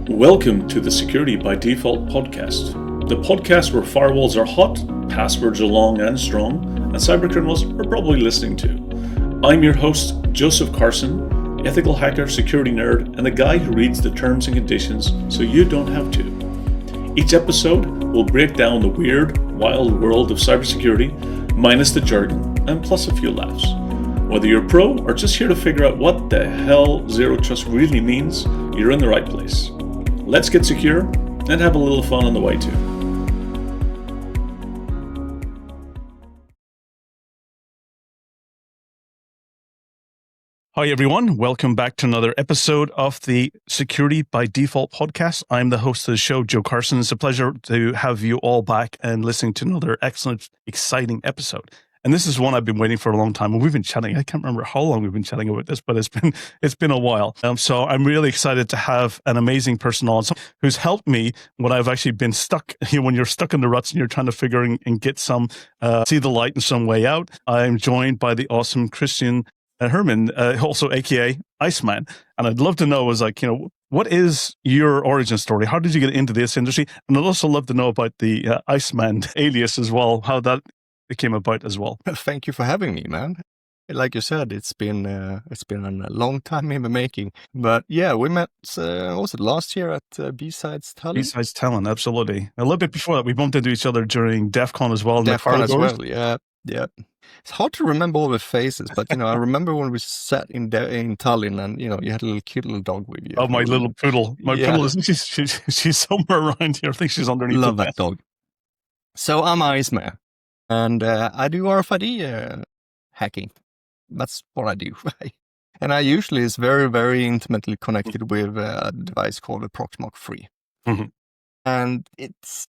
Welcome to the Security by Default podcast, the podcast where firewalls are hot, passwords are long and strong, and cybercriminals are probably listening to. I'm your host, Joseph Carson, ethical hacker, security nerd, and the guy who reads the terms and conditions so you don't have to. Each episode will break down the weird, wild world of cybersecurity, minus the jargon, and plus a few laughs. Whether you're pro or just here to figure out what the hell Zero Trust really means, you're in the right place. Let's get secure and have a little fun on the way too. Hi everyone, welcome back to another episode of the Security by Default podcast. I'm the host of the show, Joe Carson. It's a pleasure to have you all back and listening to another excellent, exciting episode. And this is one I've been waiting for a long time. And we've been chatting. I can't remember how long we've been chatting about this, but it's been a while. So I'm really excited to have an amazing person on who's helped me when I've actually been stuck. When you're stuck in the ruts and you're trying to figure and get some, see the light in some way out. I'm joined by the awesome Christian Herman, also AKA Iceman. And I'd love to know what is your origin story? How did you get into this industry? And I'd also love to know about the Iceman alias as well, how that came about as well. Thank you for having me, man. Like you said, it's been a long time in the making. But yeah, we met, was it last year at B-Sides Tallinn? B-Sides Tallinn, absolutely. A little bit before that, we bumped into each other during DEF CON as well. DEF CON as well, yeah. It's hard to remember all the faces, but I remember when we sat in Tallinn and, you had a cute little dog with you. Oh, my little poodle. My poodle, she's somewhere around here. I think she's underneath. Love that dog. So I'm Iceman. And I do RFID hacking. That's what I do. And I usually is very, very intimately connected with a device called a Proxmark 3. Mm-hmm. And let's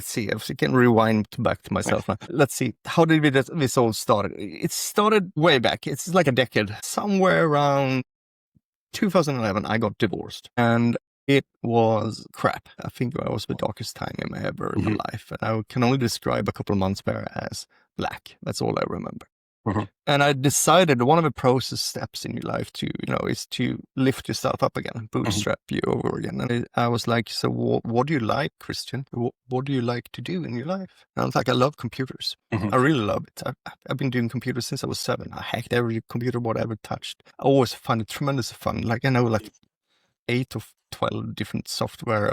see, if I can rewind back to myself now. Let's see, how did this all started? It started way back. It's like a decade. Somewhere around 2011, I got divorced. And it was crap. I think it was the darkest time in my life. And I can only describe a couple of months there as black. That's all I remember. Mm-hmm. And I decided one of the process steps in your life to, is to lift yourself up again, bootstrap you over again. And I was like, so what do you like, Christian? What do you like to do in your life? And I was like, I love computers. Mm-hmm. I really love it. I've been doing computers since I was 7. I hacked every computer board I ever touched. I always find it tremendously fun. Like, I know 8 or 12 different software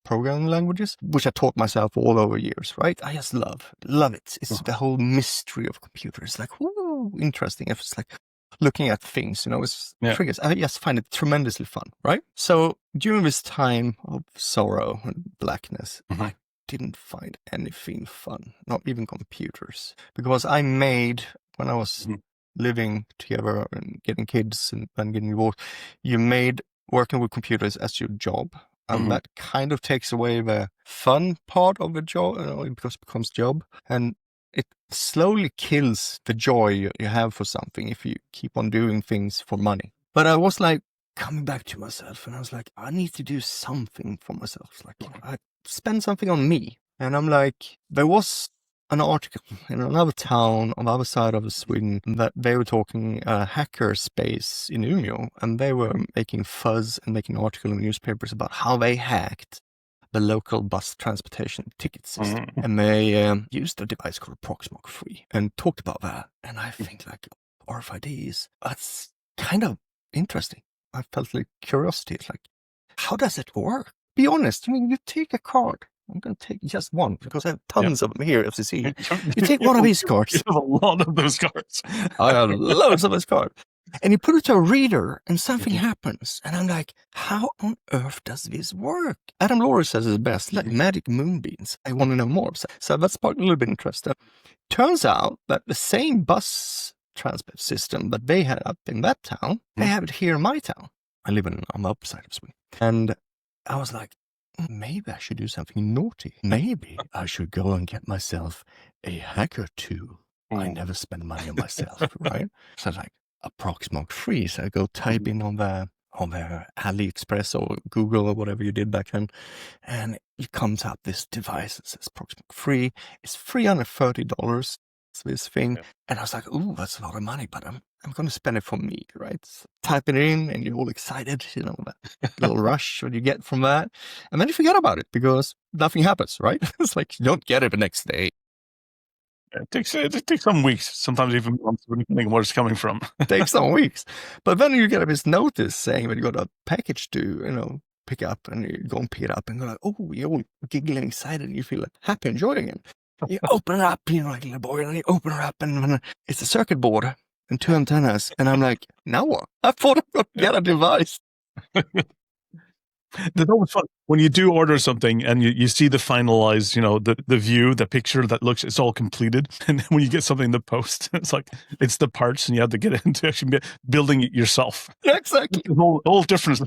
programming languages, which I taught myself all over years, right? I just love it. It's the whole mystery of computers. Like, whoo, interesting. It's like looking at things, it's triggers. I just find it tremendously fun, right? So during this time of sorrow and blackness, I didn't find anything fun, not even computers, because I made, when I was living together and getting kids and getting divorced, you made working with computers as your job. And that kind of takes away the fun part of the job, it becomes job. And it slowly kills the joy you have for something if you keep on doing things for money. But I was like coming back to myself and I was like, I need to do something for myself. It's like, I spend something on me. And I'm like, there was an article in another town on the other side of Sweden that they were talking hacker space in Umeå, and they were making fuzz and making articles in newspapers about how they hacked the local bus transportation ticket system. And they used a device called Proxmark 3 and talked about that. And I think RFIDs, that's kind of interesting. I felt curiosity. It's like, how does it work? Be honest. You take a card. I'm going to take just one because I have tons of them here, FCC. You take one of these cards. You have a lot of those cards. I have loads of those cards. And you put it to a reader and something happens. And I'm like, how on earth does this work? Adam Laurie says it's best, like magic moonbeams. I want to know more. So that sparked a little bit of interest. Turns out that the same bus transport system that they had up in that town, they have it here in my town. I live on the upside of Sweden. And I was like, maybe I should do something naughty. Maybe I should go and get myself a hacker tool. I never spend money on myself, right? So like a Proxmark 3. So I go type in on the AliExpress or Google or whatever you did back then, and it comes up this device that says Proxmark 3. It's $330. this thing. Yeah. And I was like, ooh, that's a lot of money, but I'm going to spend it for me, right? So type it in and you're all excited, that little rush when you get from that. And then you forget about it because nothing happens, right? It's like you don't get it the next day. It takes some weeks, sometimes even months, depending on where it's coming from. It takes some weeks. But then you get this notice saying that you got a package to, pick up, and you go and pick it up and go like, oh, you're all giggling, excited, and you feel happy, enjoying it. You open it up, like a little boy, and you open it up, and it's a circuit board and 2 antennas. And I'm like, now what? I thought I would get a device. There's always fun when you do order something and you see the finalized, the view, the picture that looks, it's all completed. And then when you get something in the post, it's like, it's the parts and you have to get into actually building it yourself. Yeah, exactly. Whole different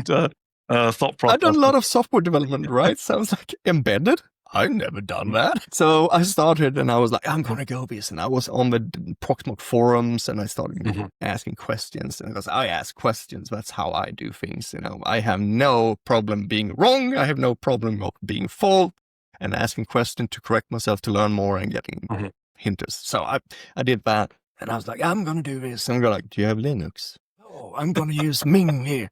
thought process. I've done a lot of software development, right? So I was like, embedded? I've never done that. So I started and I was like, I'm going to go this. And I was on the Proxmark forums and I started asking questions. And because I ask questions, that's how I do things. I have no problem being wrong. I have no problem of being fault and asking questions to correct myself, to learn more and getting hinters. So I did that. And I was like, I'm going to do this. And I'm going like, do you have Linux? Oh, I'm going to use Ming here.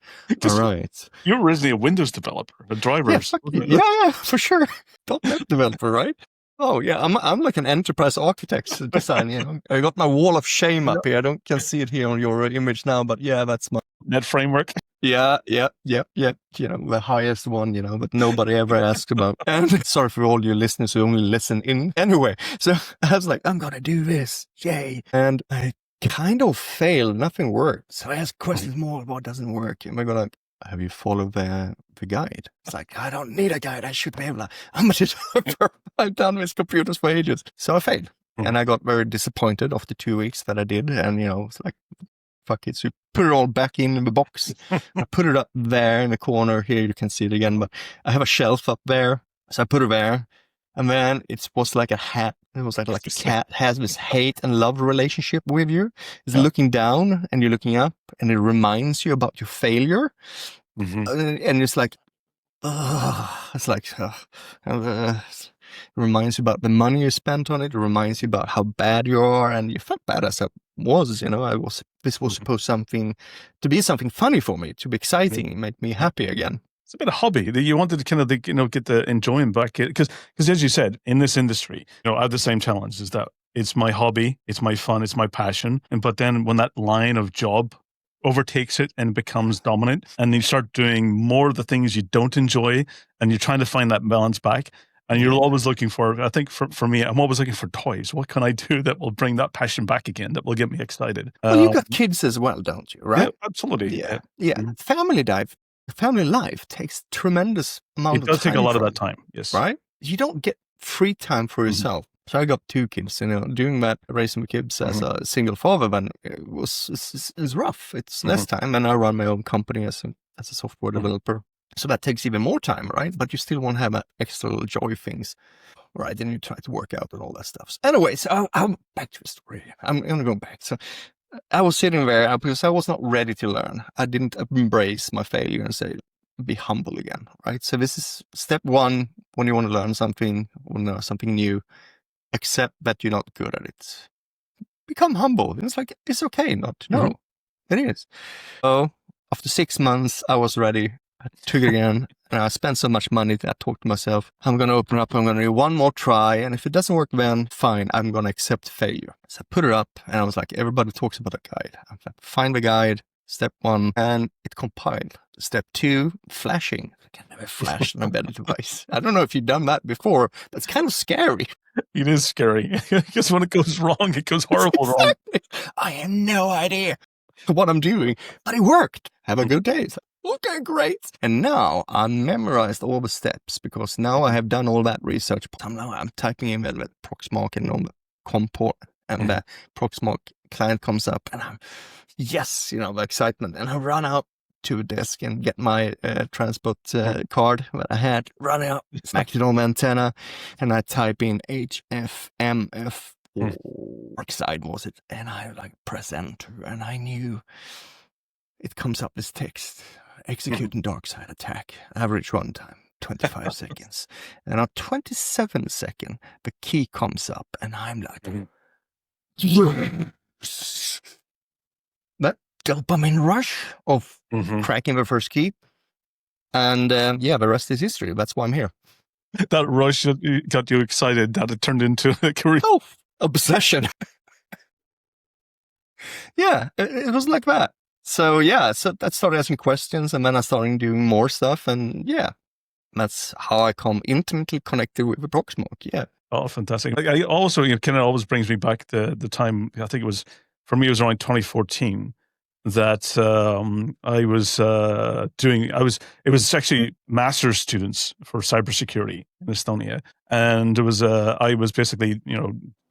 All right. You're originally a Windows developer, a driver. Yeah, for sure. .NET developer, right? Oh yeah, I'm like an enterprise architect design. I got my wall of shame up here. I can see it here on your image now, but yeah, that's my .NET framework. Yeah. The highest one, but nobody ever asked about. And sorry for all your listeners who only listen in anyway. So I was like, I'm gonna do this, yay! And I kind of failed. Nothing worked. So I asked questions more. What doesn't work? And I go like, have you followed the guide? It's like, I don't need a guide. I should be able to. I'm a developer. I've done this computers for ages. So I failed. And I got very disappointed after 2 weeks that I did. And, it's like, fuck it. So you put it all back in the box. I put it up there in the corner here. You can see it again. But I have a shelf up there. So I put it there. And then it was like a hat. It was like a cat has this hate and love relationship with you. It's looking down and you're looking up and it reminds you about your failure. And it's like, it's like, it reminds you about the money you spent on it. It reminds you about how bad you are. And you felt bad as I was, this was supposed to be something funny for me, to be exciting. It made me happy again. It's a bit of a hobby that you wanted to kind of, get the enjoyment back. Because as you said, in this industry, I have the same challenge, is that it's my hobby, it's my fun, it's my passion. But then when that line of job overtakes it and becomes dominant, and you start doing more of the things you don't enjoy, and you're trying to find that balance back, and you're always looking for, I think for me, I'm always looking for toys. What can I do that will bring that passion back again, that will get me excited? Well, you've got kids as well, don't you? Right? Yeah, absolutely. Yeah. Family life takes tremendous amount of time. It does take a lot of that time, yes. Right? You don't get free time for yourself. So I got 2 kids, doing that, raising the kids as a single father, then it was rough. It's less time, and I run my own company as a software developer. So that takes even more time, right? But you still want to have extra little joy things, right? Then you try to work out and all that stuff. So anyway, so I'm back to the story. I'm going to go back. So I was sitting there because I was not ready to learn. I didn't embrace my failure and say, be humble again, right? So this is step 1 when you want to learn something or something new. Accept that you're not good at it. Become humble. It's like, it's okay not to know. It is. So after 6 months, I was ready. I took it again. And I spent so much money that I talked to myself, I'm going to open up, I'm going to do one more try. And if it doesn't work, then fine, I'm going to accept failure. So I put it up and I was like, everybody talks about a guide. I find the guide, step 1, and it compiled. Step 2, flashing. I can never flash an embedded device. I don't know if you've done that before. That's kind of scary. It is scary because when it goes wrong, it goes horrible wrong. I have no idea what I'm doing, but it worked. Have a good day. Okay, great. And now I memorized all the steps because now I have done all that research. Now I'm typing in the Proxmark and on the comport, and the Proxmark client comes up, and I'm, yes, the excitement. And I run out to a desk and get my transport card that I had, run out, smack it on the antenna, and I type in HFMF. What side was it? And I press enter, and I knew it comes up this text. Executing dark side attack. Average runtime, 25 seconds. And at 27 seconds, the key comes up, and I'm like, that dopamine rush of cracking the first key. And the rest is history. That's why I'm here. That rush got you excited that it turned into a career. Oh, obsession. Yeah, it was like that. So so that started asking questions, and then I started doing more stuff, and that's how I come intimately connected with the Proxmark. Yeah. Oh, fantastic! Like, I also, kind of always brings me back to the time. I think it was around 2014 that I was doing. It was actually master's students for cybersecurity in Estonia, and it was I was basically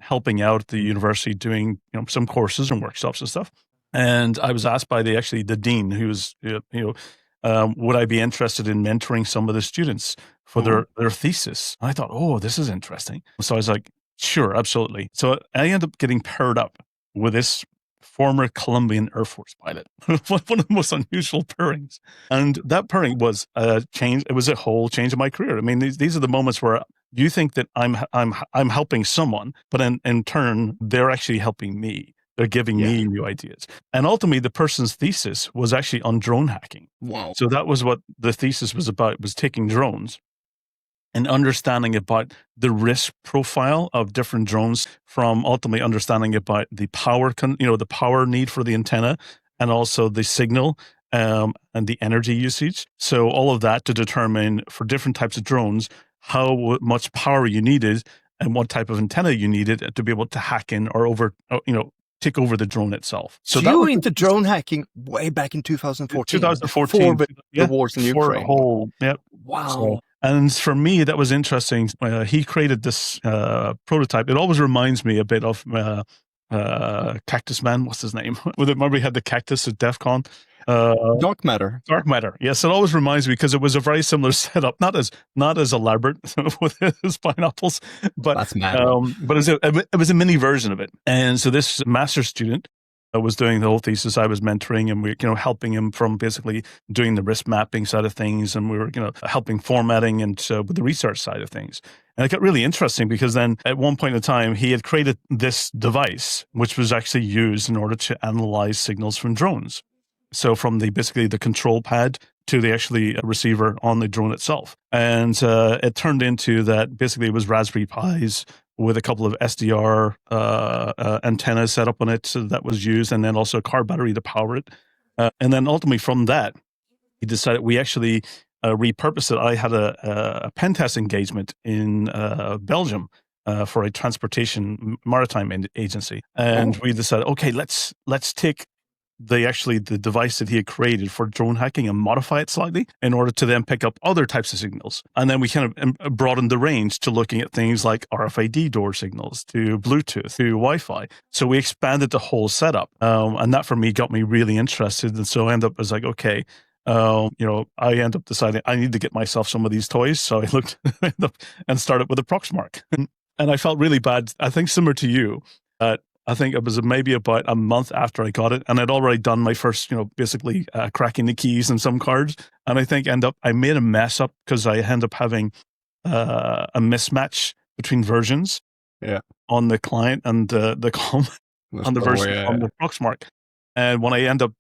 helping out at the university doing some courses and workshops and stuff. And I was asked by the dean, who was would I be interested in mentoring some of the students for their thesis? And I thought, oh, this is interesting. So I was like, sure, absolutely. So I ended up getting paired up with this former Colombian Air Force pilot. One of the most unusual pairings. And that pairing was a change. It was a whole change of my career. I mean, these are the moments where you think that I'm helping someone, but in turn, they're actually helping me. They're giving me new ideas. And ultimately, the person's thesis was actually on drone hacking. Wow. So that was what the thesis was about, was taking drones and understanding about the risk profile of different drones, from ultimately understanding about the power, the power need for the antenna, and also the signal and the energy usage. So all of that to determine for different types of drones how much power you needed and what type of antenna you needed to be able to hack in or take over the drone itself. So you were into drone hacking way back in 2014. 2014. Before the wars in Ukraine. Wow. So, and for me, that was interesting. He created this prototype. It always reminds me a bit of Cactus Man. What's his name? Remember he had the cactus at DEF CON? Dark Matter. Dark Matter. Yes, it always reminds me because it was a very similar setup, not as elaborate with his pineapples, but that's mad. But it was a mini version of it. And so this master student was doing the whole thesis. I was mentoring and we helping him from basically doing the risk mapping side of things, and we were helping formatting and with the research side of things. And it got really interesting because then at one point in time he had created this device which was actually used in order to analyze signals from drones. So from basically the control pad to the actually receiver on the drone itself. And it turned into that basically it was Raspberry Pis with a couple of SDR antennas set up on it, so that was used, and then also a car battery to power it. And then ultimately from that, he decided we actually repurposed it. I had a pen test engagement in Belgium for a transportation maritime agency. And we decided, okay, let's take the device that he had created for drone hacking and modify it slightly in order to then pick up other types of signals. And then we kind of broadened the range to looking at things like RFID door signals, to Bluetooth, to Wi-Fi. So we expanded the whole setup. And that for me got me really interested. And so I ended up as like, okay, I ended up deciding I need to get myself some of these toys. So I looked and started with a Proxmark. And I felt really bad. I think similar to you, I think it was maybe about a month after I got it, and I'd already done my first, basically cracking the keys in some cards. And I think I made a mess up because I ended up having a mismatch between versions on the client and the COM on the version on the Proxmark. And when I end up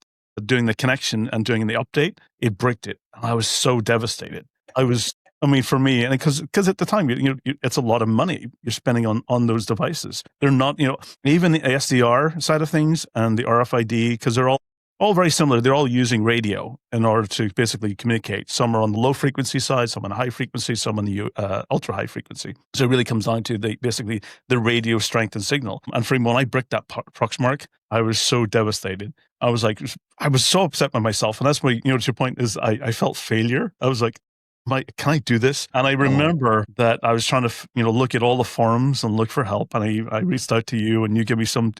doing the connection and doing the update, it bricked it. I was so devastated. For me, and because at the time, it's a lot of money you're spending on those devices. They're not, even the SDR side of things and the RFID, because they're all very similar. They're all using radio in order to basically communicate. Some are on the low frequency side, some on high frequency, some on the ultra high frequency. So it really comes down to basically the radio strength and signal. And for me, when I bricked that Proxmark, I was so devastated. I was so upset with myself. And that's why, to your point is I felt failure. I was like, can I do this? And I remember that I was trying to, look at all the forums and look for help. And I reached out to you, and you give me some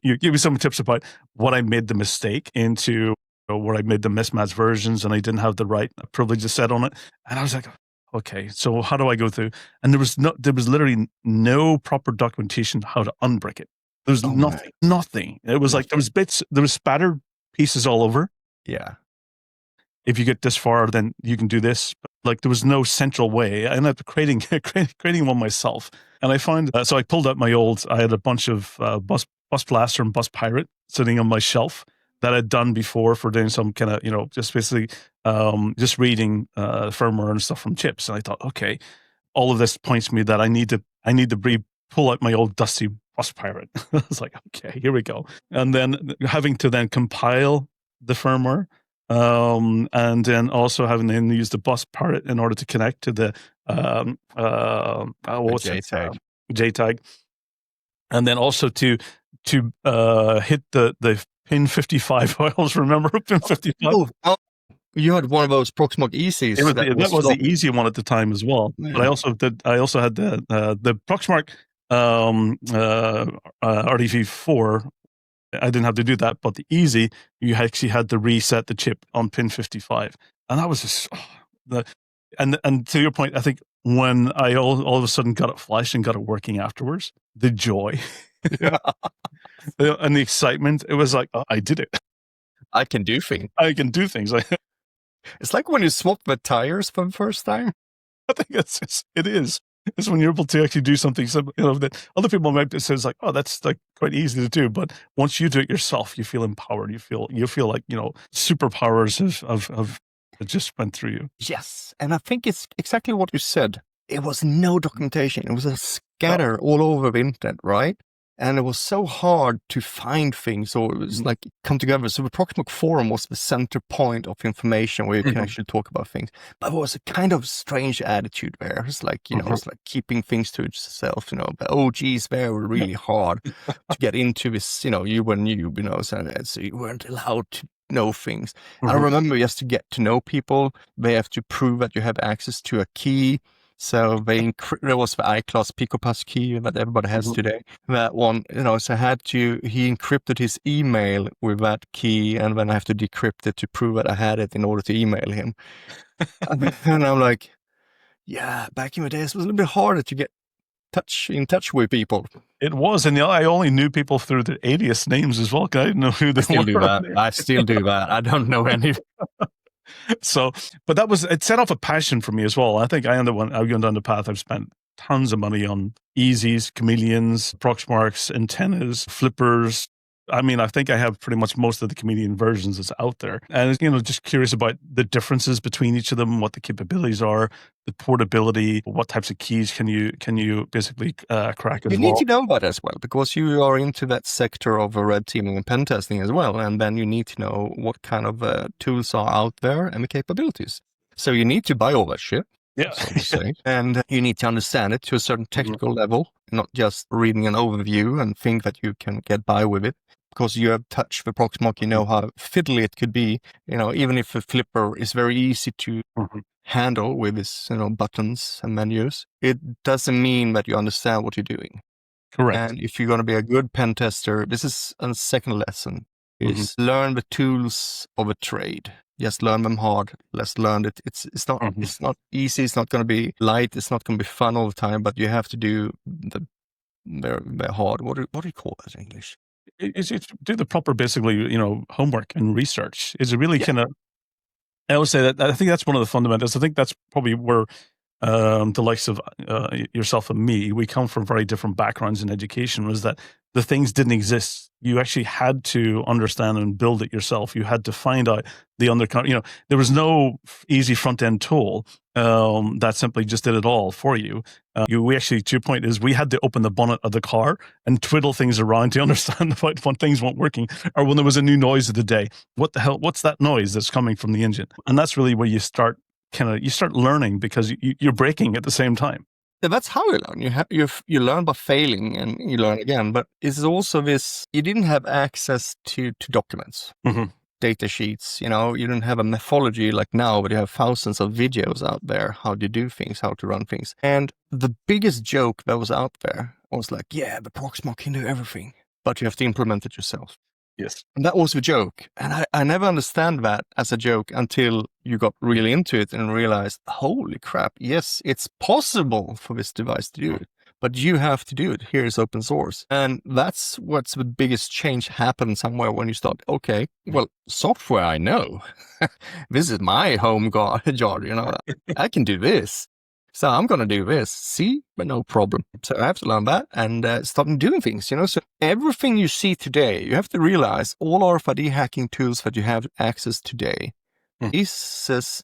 tips about what I made the mistake into, where I made the mismatched versions, and I didn't have the right privileges set on it. And I was like, okay, so how do I go through? And there was literally no proper documentation how to unbrick it. There was nothing. It was like there was spattered pieces all over. Yeah. If you get this far, then you can do this. But like there was no central way. I ended up creating one myself. And I found, so I pulled out I had a bunch of bus Bus Blaster and Bus Pirate sitting on my shelf that I'd done before for doing some kind of, just basically just reading firmware and stuff from chips. And I thought, okay, all of this points me that I need to pull out my old dusty Bus Pirate. I was like, okay, here we go. And then having to then compile the firmware, and then also having to use the Bus Pirate in order to connect to the JTAG, and then also to hit the pin 55. I always remember pin 55. You had one of those Proxmark Easies. That was the easy one at the time as well. Yeah. But I also had the Proxmark RDV4. I didn't have to do that, but the easy, you actually had to reset the chip on pin 55, and that was just and to your point, I think when I all of a sudden got it flashed and got it working afterwards, the joy, yeah. And the excitement, it was like, oh, I did it. I can do things. It's like when you swap the tires for the first time. I think it is. It's when you're able to actually do something that other people might say is like, oh, that's like quite easy to do. But once you do it yourself, you feel empowered. You feel like, superpowers have just went through you. Yes. And I think it's exactly what you said. It was no documentation. It was a scatter all over the internet, right? And it was so hard to find things, or it was like come together. So the Proxmark forum was the center point of information where you can actually talk about things. But it was a kind of strange attitude there. It's like, it's like keeping things to itself, But OGs there were really hard to get into this, you were new, so you weren't allowed to know things. I remember just to get to know people, they have to prove that you have access to a key. So there was the iClass PicoPass key that everybody has today. That one, so he encrypted his email with that key, and then I have to decrypt it to prove that I had it in order to email him. And I'm like, yeah, back in the days, it was a little bit harder to get in touch with people. It was, and I only knew people through their alias names as well, because I didn't know who they were. I still do that. I don't know any. So, but it set off a passion for me as well. I think I went down the path. I've spent tons of money on Easies, Chameleons, Proxmarks, antennas, flippers. I mean, I think I have pretty much most of the Chameleon versions that's out there. And, just curious about the differences between each of them, what the capabilities are, the portability, what types of keys can you basically crack as well. You need to know that as well, because you are into that sector of red teaming and pen testing as well. And then you need to know what kind of tools are out there and the capabilities. So you need to buy all that shit. Yeah. So to say. And you need to understand it to a certain technical level, not just reading an overview and think that you can get by with it. Because you have touched the Proxmark, you know how fiddly it could be. Even if a flipper is very easy to handle with its, buttons and menus, it doesn't mean that you understand what you're doing. Correct. And if you're going to be a good pen tester, this is a second lesson, is learn the tools of a trade. Just learn them hard. Let's learn it. It's not easy. It's not going to be light. It's not going to be fun all the time. But you have to do the very hard. What do you call that in English? It's do the proper, basically, homework and research. Is it really kind of? I always say that I think that's one of the fundamentals. I think that's probably where the likes of yourself and me, we come from very different backgrounds in education. Was that the things didn't exist? You actually had to understand and build it yourself. You had to find out the undercurrent. There was no easy front end tool that simply just did it all for you. We actually, to your point, is we had to open the bonnet of the car and twiddle things around to understand about when things weren't working, or when there was a new noise of the day. What the hell? What's that noise that's coming from the engine? And that's really where you start learning, because you're breaking at the same time. Yeah, that's how you learn. You learn by failing, and you learn again. But it's also this: you didn't have access to documents. Data sheets, you didn't have a methodology like now, but you have thousands of videos out there, how to do things, how to run things. And the biggest joke that was out there was like, yeah, the Proxmark can do everything, but you have to implement it yourself. Yes. And that was the joke. And I never understand that as a joke until you got really into it and realized, holy crap, yes, it's possible for this device to do it. But you have to do it. Here's open source. And that's what's the biggest change happens somewhere when you start, okay, well, software I know. This is my home job, I can do this. So I'm going to do this. C, but no problem. So I have to learn that and start doing things, So everything you see today, you have to realize all RFID hacking tools that you have access today,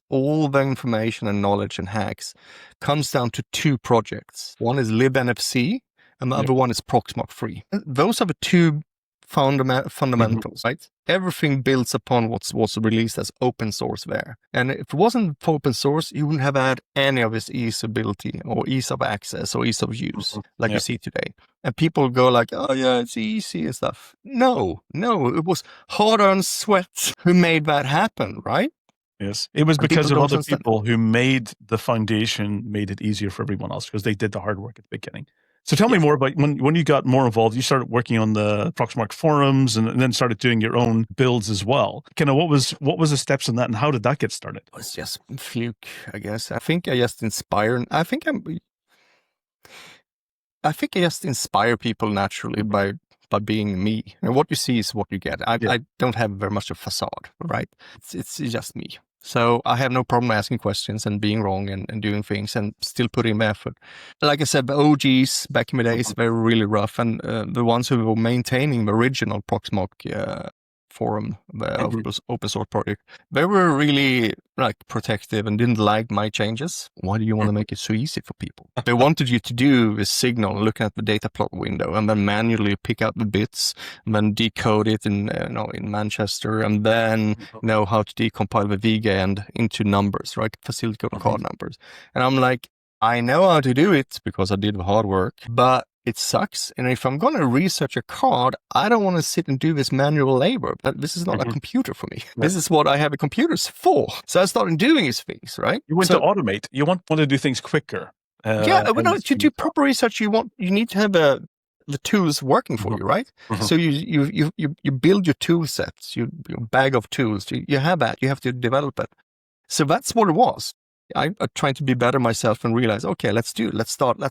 all the information and knowledge and hacks comes down to 2 projects. One is libNFC and the other one is Proxmark 3. Those are the 2 fundamentals, right? Everything builds upon what's released as open source there. And if it wasn't for open source, you wouldn't have had any of this easeability or ease of access or ease of use like you see today. And people go like, oh yeah, it's easy and stuff. No, it was hard-earned sweat who made that happen, right? Yes, it was because of other people who made the foundation, made it easier for everyone else because they did the hard work at the beginning. So tell me more about when you got more involved, you started working on the Proxmark forums and then started doing your own builds as well. Kind of what was the steps in that and how did that get started? It was just fluke, I guess. I think I just inspire people naturally by being me. And what you see is what you get. I don't have very much of a facade, right? It's just me. So I have no problem asking questions and being wrong and doing things and still putting in effort. Like I said, the OGs back in the days were really rough. And the ones who were maintaining the original Proxmark forum, the open source project, they were really like protective and didn't like my changes. Why do you want to make it so easy for people? They wanted you to do the signal, looking at the data plot window, and then manually pick out the bits, and then decode it in Manchester, and then know how to decompile the VGAND into numbers, right? Facility code card numbers. And I'm like, I know how to do it because I did the hard work, but it sucks. And if I'm going to research a card, I don't want to sit and do this manual labor. But this is not a computer for me. This is what I have a computers for. So I started doing these things, right? You want to automate. You want to do things quicker. To do proper research, you need to have the tools working for you, right? So you build your tool sets, your bag of tools. You have that. You have to develop it. So that's what it was. I tried to be better myself and realize, okay, let's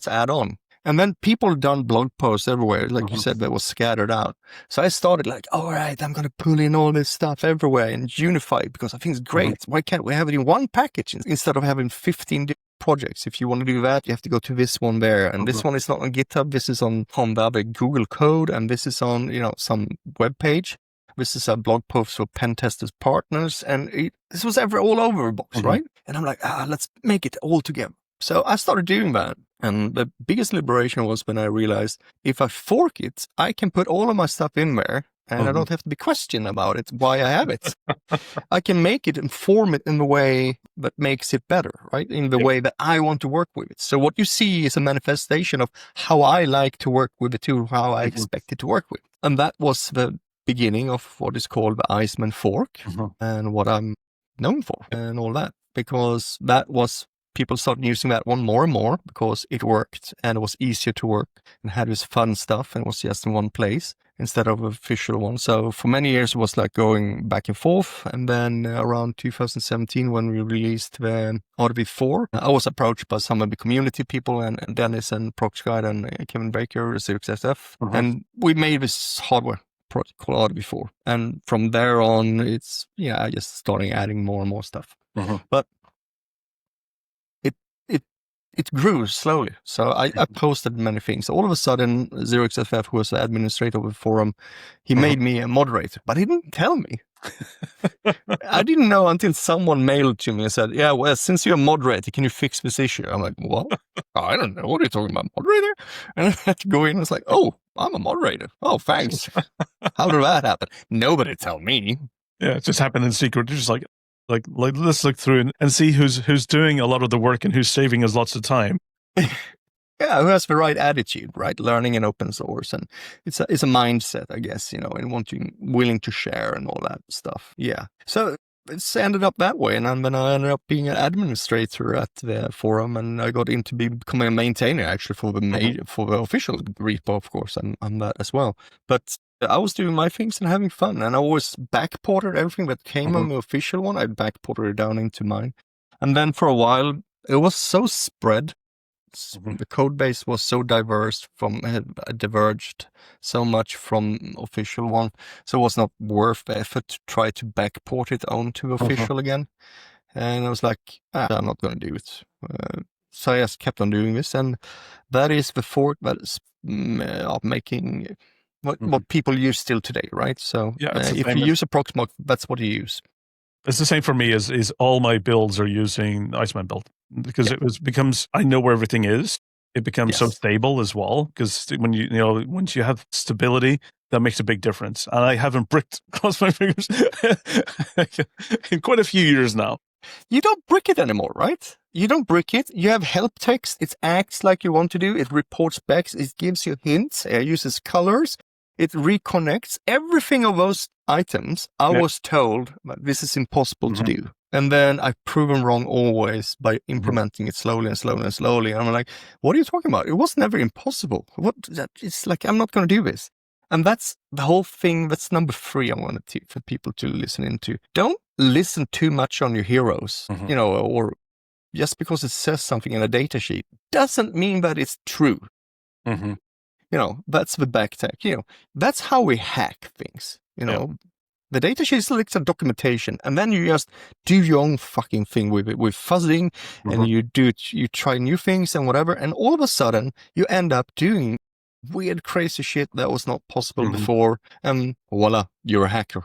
add on. And then people done blog posts everywhere, like you said, that was scattered out. So I started like, all right, I'm going to pull in all this stuff everywhere and unify it because I think it's great. Why can't we have it in one package instead of having 15 different projects? If you want to do that, you have to go to this one there. And this one is not on GitHub. This is on the other Google code. And this is on, some web page. This is a blog post for pen testers partners. And this was all over the box, right? And I'm like, let's make it all together. So I started doing that. And the biggest liberation was when I realized if I fork it, I can put all of my stuff in there and I don't have to be questioned about it, why I have it. I can make it and form it in the way that makes it better, right? In the way that I want to work with it. So what you see is a manifestation of how I like to work with the tool, how I expect it to work with. And that was the beginning of what is called the Iceman fork and what I'm known for and all that, because that was people started using that one more and more because it worked and it was easier to work and had this fun stuff and was just in one place instead of an official one. So for many years it was like going back and forth. And then around 2017 when we released the RFID 4, I was approached by some of the community people and Dennis and Proxguide and Kevin Baker, ZeroXSF, and we made this hardware project called RFID 4. And from there on, it's, I just started adding more and more stuff. But it grew slowly. So I posted many things. All of a sudden, ZeroXSF, who was the administrator of the forum, he made me a moderator, but he didn't tell me. I didn't know until someone mailed to me and said, yeah, well, since you're a moderator, can you fix this issue? I'm like, what? I don't know. What are you talking about, moderator? And I had to go in and it's like, oh, I'm a moderator. Oh, thanks. How did that happen? Nobody tell me. Yeah, it just happened in secret. It's just like let's look through and see who's doing a lot of the work and who's saving us lots of time. Yeah, who has the right attitude, right? Learning in open source, and it's a mindset, I guess, and willing to share and all that stuff. Yeah, so it's ended up that way, and then I ended up being an administrator at the forum, and I got into becoming a maintainer actually for the official repo, of course, and that as well. But I was doing my things and having fun, and I always backported everything that came on the official one. I backported it down into mine. And then for a while, it was so spread. The code base was so diverse diverged so much from official one. So it was not worth the effort to try to backport it onto official again. And I was like, I'm not going to do it. So I just kept on doing this, and that is the fork that is of making what people use still today, right? So Yeah, it's the if same. you use a Proxmark, that's what you use. It's the same for me. Is all my builds are using the Iceman build because Yeah. it becomes I know where everything is. It becomes so Yes. stable as well because when you know once you have stability, that makes a big difference. And I haven't bricked cross my fingers in quite a few years now. You don't brick it anymore, right? You don't brick it. You have help text. It acts like you want to do. It reports back. It gives you hints. It uses colors. It reconnects. Everything of those items, I was told that this is impossible to do. And then I've proven wrong always by implementing it slowly and slowly and slowly. And I'm like, what are you talking about? It was never impossible. It's like, I'm not going to do this. And that's the whole thing. That's number 3 I wanted for people to listen into. Don't listen too much on your heroes, you know, or just because it says something in a data sheet doesn't mean that it's true. You know, that's the backtech. You know, that's how we hack things. You know, the data sheet still looks at documentation, and then you just do your own fucking thing with it, with fuzzing, and you try new things and whatever, and all of a sudden you end up doing weird, crazy shit that was not possible before, and voila, you're a hacker.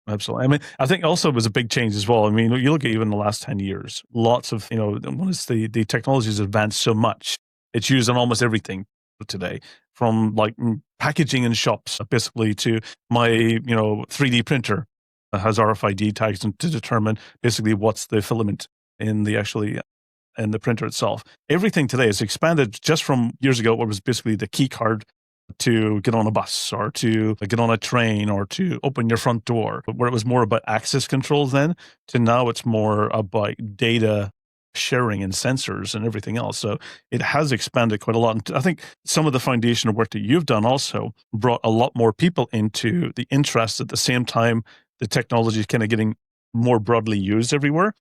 Absolutely. I mean, I think also it was a big change as well. I mean, you look at even the last 10 years, lots of, you know, once the technology has advanced so much, it's used on almost everything today, from like packaging in shops, basically, to my, you know, 3D printer has RFID tags to determine basically what's the filament in the actually in the printer itself. Everything today is expanded just from years ago, what was basically the key card to get on a bus or to get on a train or to open your front door, where it was more about access controls then, to now it's more about data sharing and sensors and everything else. So it has expanded quite a lot. And I think some of the foundational work that you've done also brought a lot more people into the interest at the same time the technology is kind of getting more broadly used everywhere.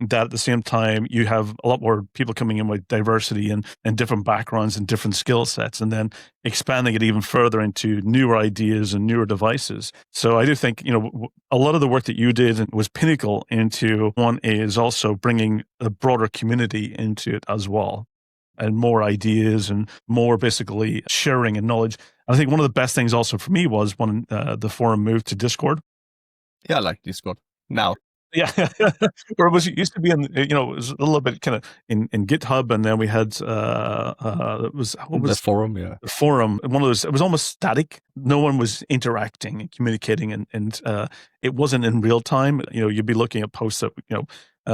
That at the same time, you have a lot more people coming in with diversity and different backgrounds and different skill sets, and then expanding it even further into newer ideas and newer devices. So I do think, you know, a lot of the work that you did was pinnacle into one is also bringing a broader community into it as well, and more ideas and more basically sharing and knowledge. I think one of the best things also for me was when the forum moved to Discord. Yeah, I like Discord now. Yeah, or it used to be in, you know, it was a little bit kind of in GitHub, and then we had it was what was the forum, yeah, the forum. One of those, it was almost static. No one was interacting and communicating, and it wasn't in real time. You know, you'd be looking at posts that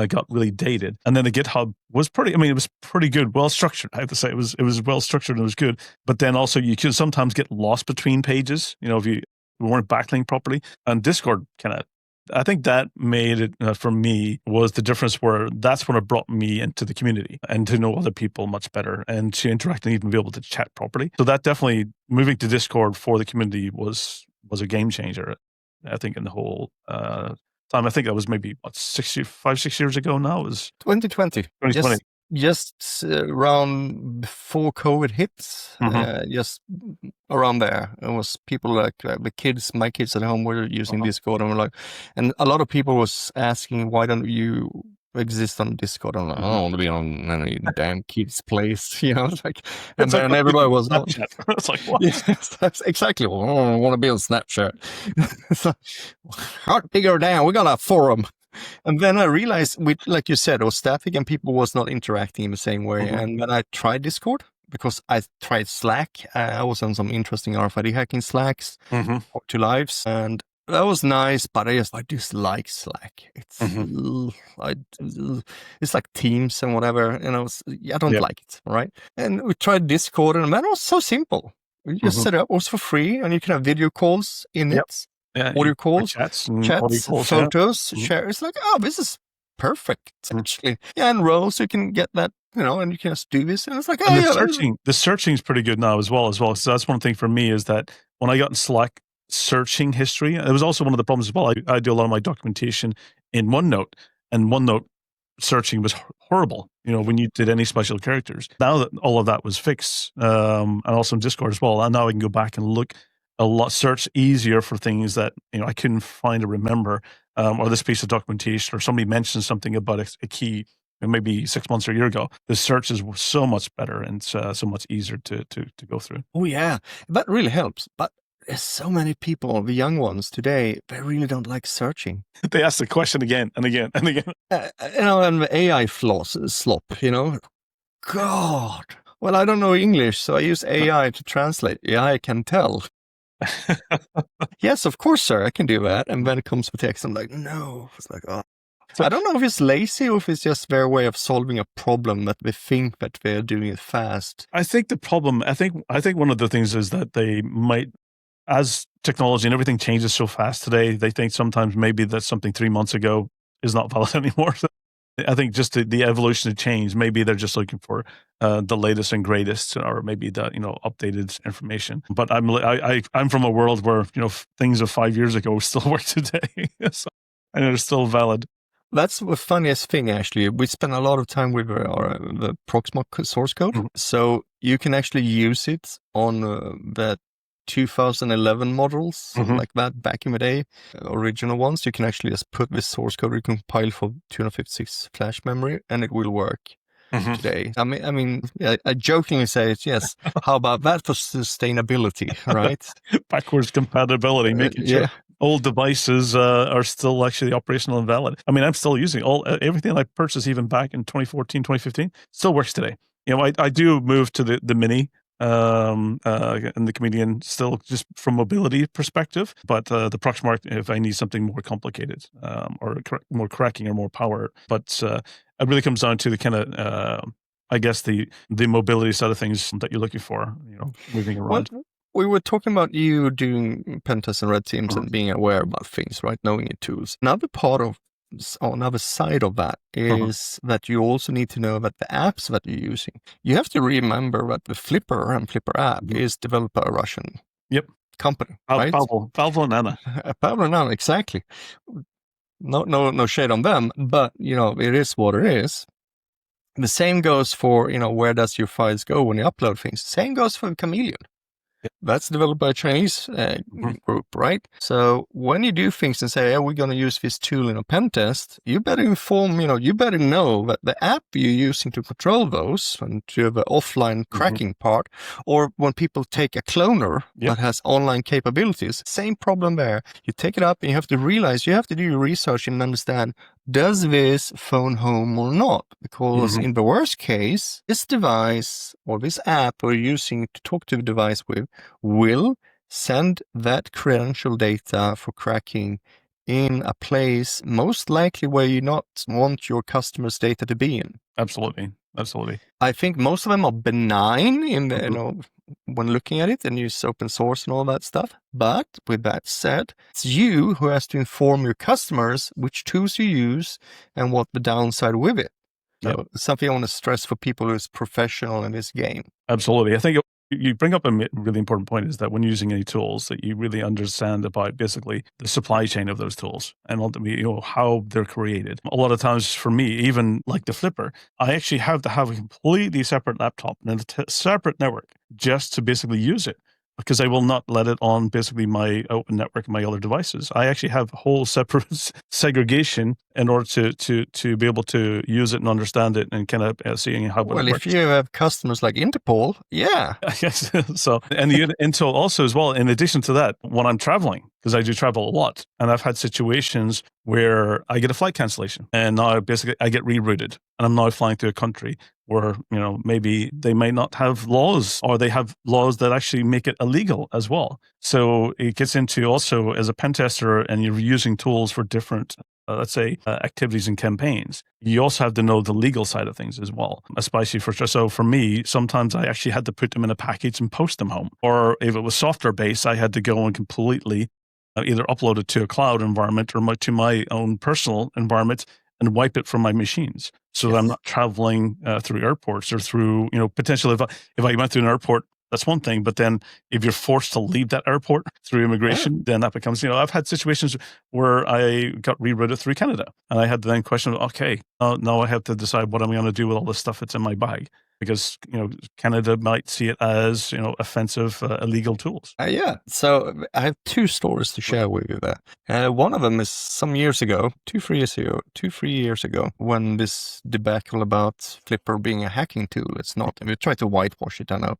got really dated, and then the GitHub was pretty. I mean, it was pretty good, well structured. I have to say, it was well structured and it was good. But then also you could sometimes get lost between pages. You know, if you weren't backlinked properly, and Discord kind of. I think that made it for me was the difference where that's when it brought me into the community and to know other people much better and to interact and even be able to chat properly. So that definitely moving to Discord for the community was a game changer. I think in the whole time. I think that was maybe 6 years ago now. It was 2020. 2020. Just around before COVID hit, just around there, it was people like the kids, my kids at home were using Discord, and and a lot of people was asking, why don't you exist on Discord? I'm like, I don't want to be on any damn kid's place, you know, like, and then like everybody was on. It's like, what? Yes, that's exactly. Well, I don't want to be on Snapchat. So, hard to figure it out. We got a forum. And then I realized, like you said, it was static and people was not interacting in the same way. And then I tried Discord because I tried Slack. I was on some interesting RFID hacking Slacks, to lives, and that was nice. But I dislike Slack. It's it's like Teams and whatever. You know, I don't like it. Right? And we tried Discord, and that was so simple. You just set it up. It was for free, and you can have video calls in it. Yeah, audio calls, chats, calls, photos, share. It's like, oh, this is perfect, actually. Yeah, and roles, you can get that, you know, and you can just do this. And it's like, the searching is pretty good now as well. So that's one thing for me is that when I got in Slack searching history, it was also one of the problems as well. I do a lot of my documentation in OneNote, and OneNote searching was horrible, you know, when you did any special characters. Now that all of that was fixed, and also in Discord as well, and now I can go back and look search easier for things that, you know, I couldn't find or remember, or this piece of documentation, or somebody mentioned something about a key maybe 6 months or a year ago, the search is so much better and so much easier to go through. Oh yeah, that really helps. But there's so many people, the young ones today, they really don't like searching. They ask the question again and again and again. And the AI slop, God. Well, I don't know English, so I use AI to translate. Yeah, I can tell. Yes, of course, sir, I can do that. And then it comes with text. I'm like, no. It's like, oh. I don't know if it's lazy or if it's just their way of solving a problem that they think that they're doing it fast. I think the problem, I think one of the things is that they might, as technology and everything changes so fast today, they think sometimes maybe that something 3 months ago is not valid anymore. So I think just the evolution of change, maybe they're just looking for the latest and greatest, or maybe the updated information. But I'm from a world where things of 5 years ago still work today, so, and they're still valid. That's the funniest thing, actually. We spend a lot of time with the Proxmark source code, so you can actually use it on the 2011 models, like that back in the day, original ones. You can actually just put this source code, you compile for 256 flash memory, and it will work today. I mean, I jokingly say it, yes. How about that for sustainability, right? Backwards compatibility, making sure old devices are still actually operational and valid. I mean, I'm still using everything I purchased even back in 2014, 2015, still works today. I do move to the Mini and the Comedian still just from mobility perspective, but the Proxmark, if I need something more complicated or more cracking or more power. But it really comes down to the kind of, I guess, the mobility side of things that you're looking for, moving around. Well, we were talking about you doing pen tests and red teams and being aware about things, right? Knowing your tools. Another side of that is that you also need to know that the apps that you're using, you have to remember that the Flipper and Flipper app is developed by a Russian company, right? Pavel and Anna. Pavel and Anna, exactly. No shade on them, but it is what it is. The same goes for, where does your files go when you upload things? Same goes for the Chameleon. That's developed by a Chinese group, right? So when you do things and say, we're going to use this tool in a pen test, you better you better know that the app you're using to control those and to the offline cracking part, or when people take a cloner that has online capabilities, same problem there. You take it up and you have to realize you have to do your research and understand, does this phone home or not? Because in the worst case, this device or this app we're using to talk to the device with will send that credential data for cracking in a place most likely where you not want your customer's data to be in. Absolutely. I think most of them are benign in the, when looking at it and use open source and all that stuff. But with that said, it's you who has to inform your customers which tools you use and what the downside with it. So something I want to stress for people who's professional in this game. Absolutely. I think you bring up a really important point, is that when using any tools, that you really understand about basically the supply chain of those tools and ultimately, how they're created. A lot of times for me, even like the Flipper, I actually have to have a completely separate laptop and a separate network just to basically use it, because I will not let it on basically my open network and my other devices. I actually have whole separate segregation in order to be able to use it and understand it and kind of seeing how it works. Well, if you have customers like Interpol, yes. So, and the Intel also as well, in addition to that, when I'm traveling, because I do travel a lot, and I've had situations where I get a flight cancellation and now basically I get rerouted and I'm now flying to a country where, maybe they may not have laws, or they have laws that actually make it illegal as well. So it gets into also, as a pen tester, and you're using tools for different, let's say, activities and campaigns, you also have to know the legal side of things as well, especially so for me, sometimes I actually had to put them in a package and post them home. Or if it was software based, I had to go and completely either upload it to a cloud environment or to my own personal environment and wipe it from my machines, so that I'm not traveling through airports or through, potentially if I went through an airport that's one thing. But then if you're forced to leave that airport through immigration, then that becomes, I've had situations where I got rerouted through Canada, and I had to then question, okay, now I have to decide what I'm going to do with all this stuff that's in my bag, because, Canada might see it as, offensive, illegal tools. Yeah. So I have two stories to share with you there. One of them is some years ago, 3 years ago, when this debacle about Flipper being a hacking tool. It's not. We try to whitewash it, I know.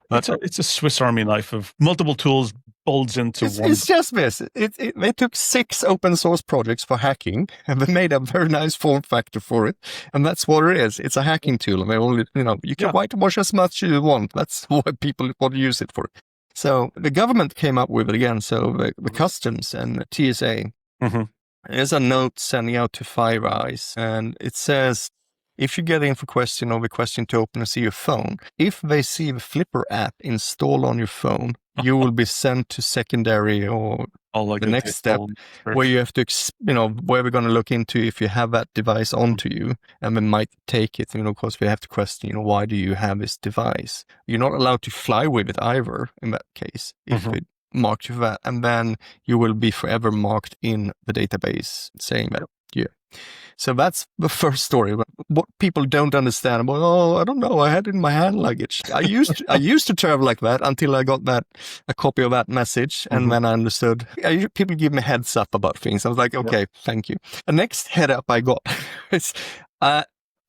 But it's a Swiss Army knife of multiple tools bolts into one. It's just this. They took 6 open source projects for hacking, and they made a very nice form factor for it. And that's what it is. It's a hacking tool. And they only, you can whitewash as much as you want. That's what people want to use it for. So the government came up with it again. So the customs and TSA, there's a note sending out to Five Eyes, and it says, if you get in for question or requesting to open and see your phone, if they see the Flipper app installed on your phone, you will be sent to secondary or the next step where you have to, where we're going to look into if you have that device onto you, and we might take it, of course we have to question, why do you have this device? You're not allowed to fly with it either in that case, if it marks you for that. And then you will be forever marked in the database saying that, So that's the first story. What people don't understand about, I don't know, I had it in my hand luggage. I used to travel like that until I got a copy of that message, and then I understood. People give me heads up about things. I was like, okay, thank you. The next head up I got is, I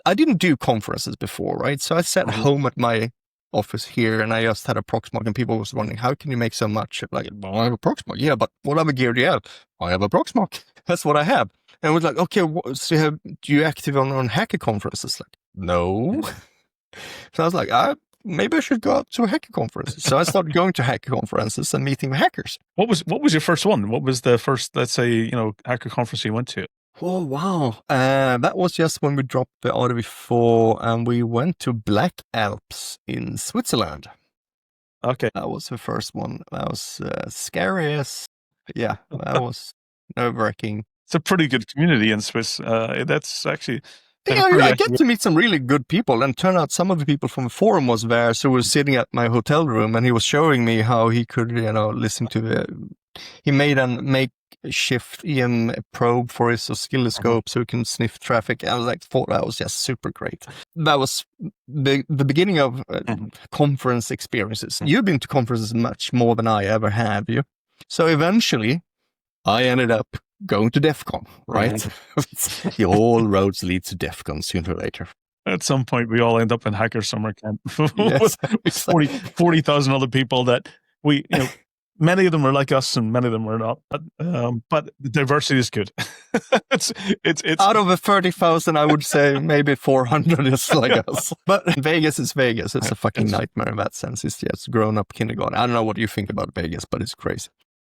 didn't do conferences before, right? So I sat home at my office here, and I just had a Proxmark, and people was wondering, how can you make so much? Like, well, I have a Proxmark. Yeah, but what other gear do you have? I have a Proxmark. That's what I have. And I was like, okay, so do you active on hacker conferences? Like, no. So I was like, maybe I should go out to a hacker conference. So I started going to hacker conferences and meeting hackers. What was your first one? What was the first, let's say, hacker conference you went to? Oh, wow. That was just when we dropped the RFID and we went to Black Alps in Switzerland. Okay. That was the first one. That was scary as, that was nerve-wracking. It's a pretty good community in Swiss. That's actually... I get to meet some really good people, and turned out some of the people from the forum was there. So we were sitting at my hotel room, and he was showing me how he could, listen to he made a makeshift EM probe for his oscilloscope so he can sniff traffic. I was like, thought that was just super great. That was the beginning of conference experiences. You've been to conferences much more than I ever have, you. So eventually, I ended up going to DEF CON, right? All roads lead to DEF CON sooner or later. At some point, we all end up in hacker summer camp Yes. with 40,000 other people that we, many of them are like us and many of them are not. But the diversity is good. it's out of the 30,000, I would say maybe 400 is like us. But Vegas is Vegas. It's a fucking nightmare in that sense. It's just grown up kindergarten. I don't know what you think about Vegas, but it's crazy.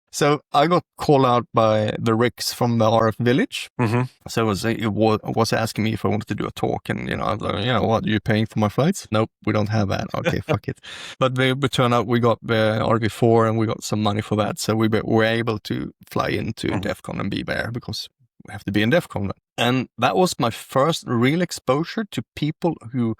So I got called out by the Ricks from the RF Village. So it was asking me if I wanted to do a talk, and I was like, what, are you paying for my flights? Nope, we don't have that. Okay, fuck it. But they turned out we got the RV4 and we got some money for that, so we were able to fly into DEF CON and be there because we have to be in DEF CON. And that was my first real exposure to people who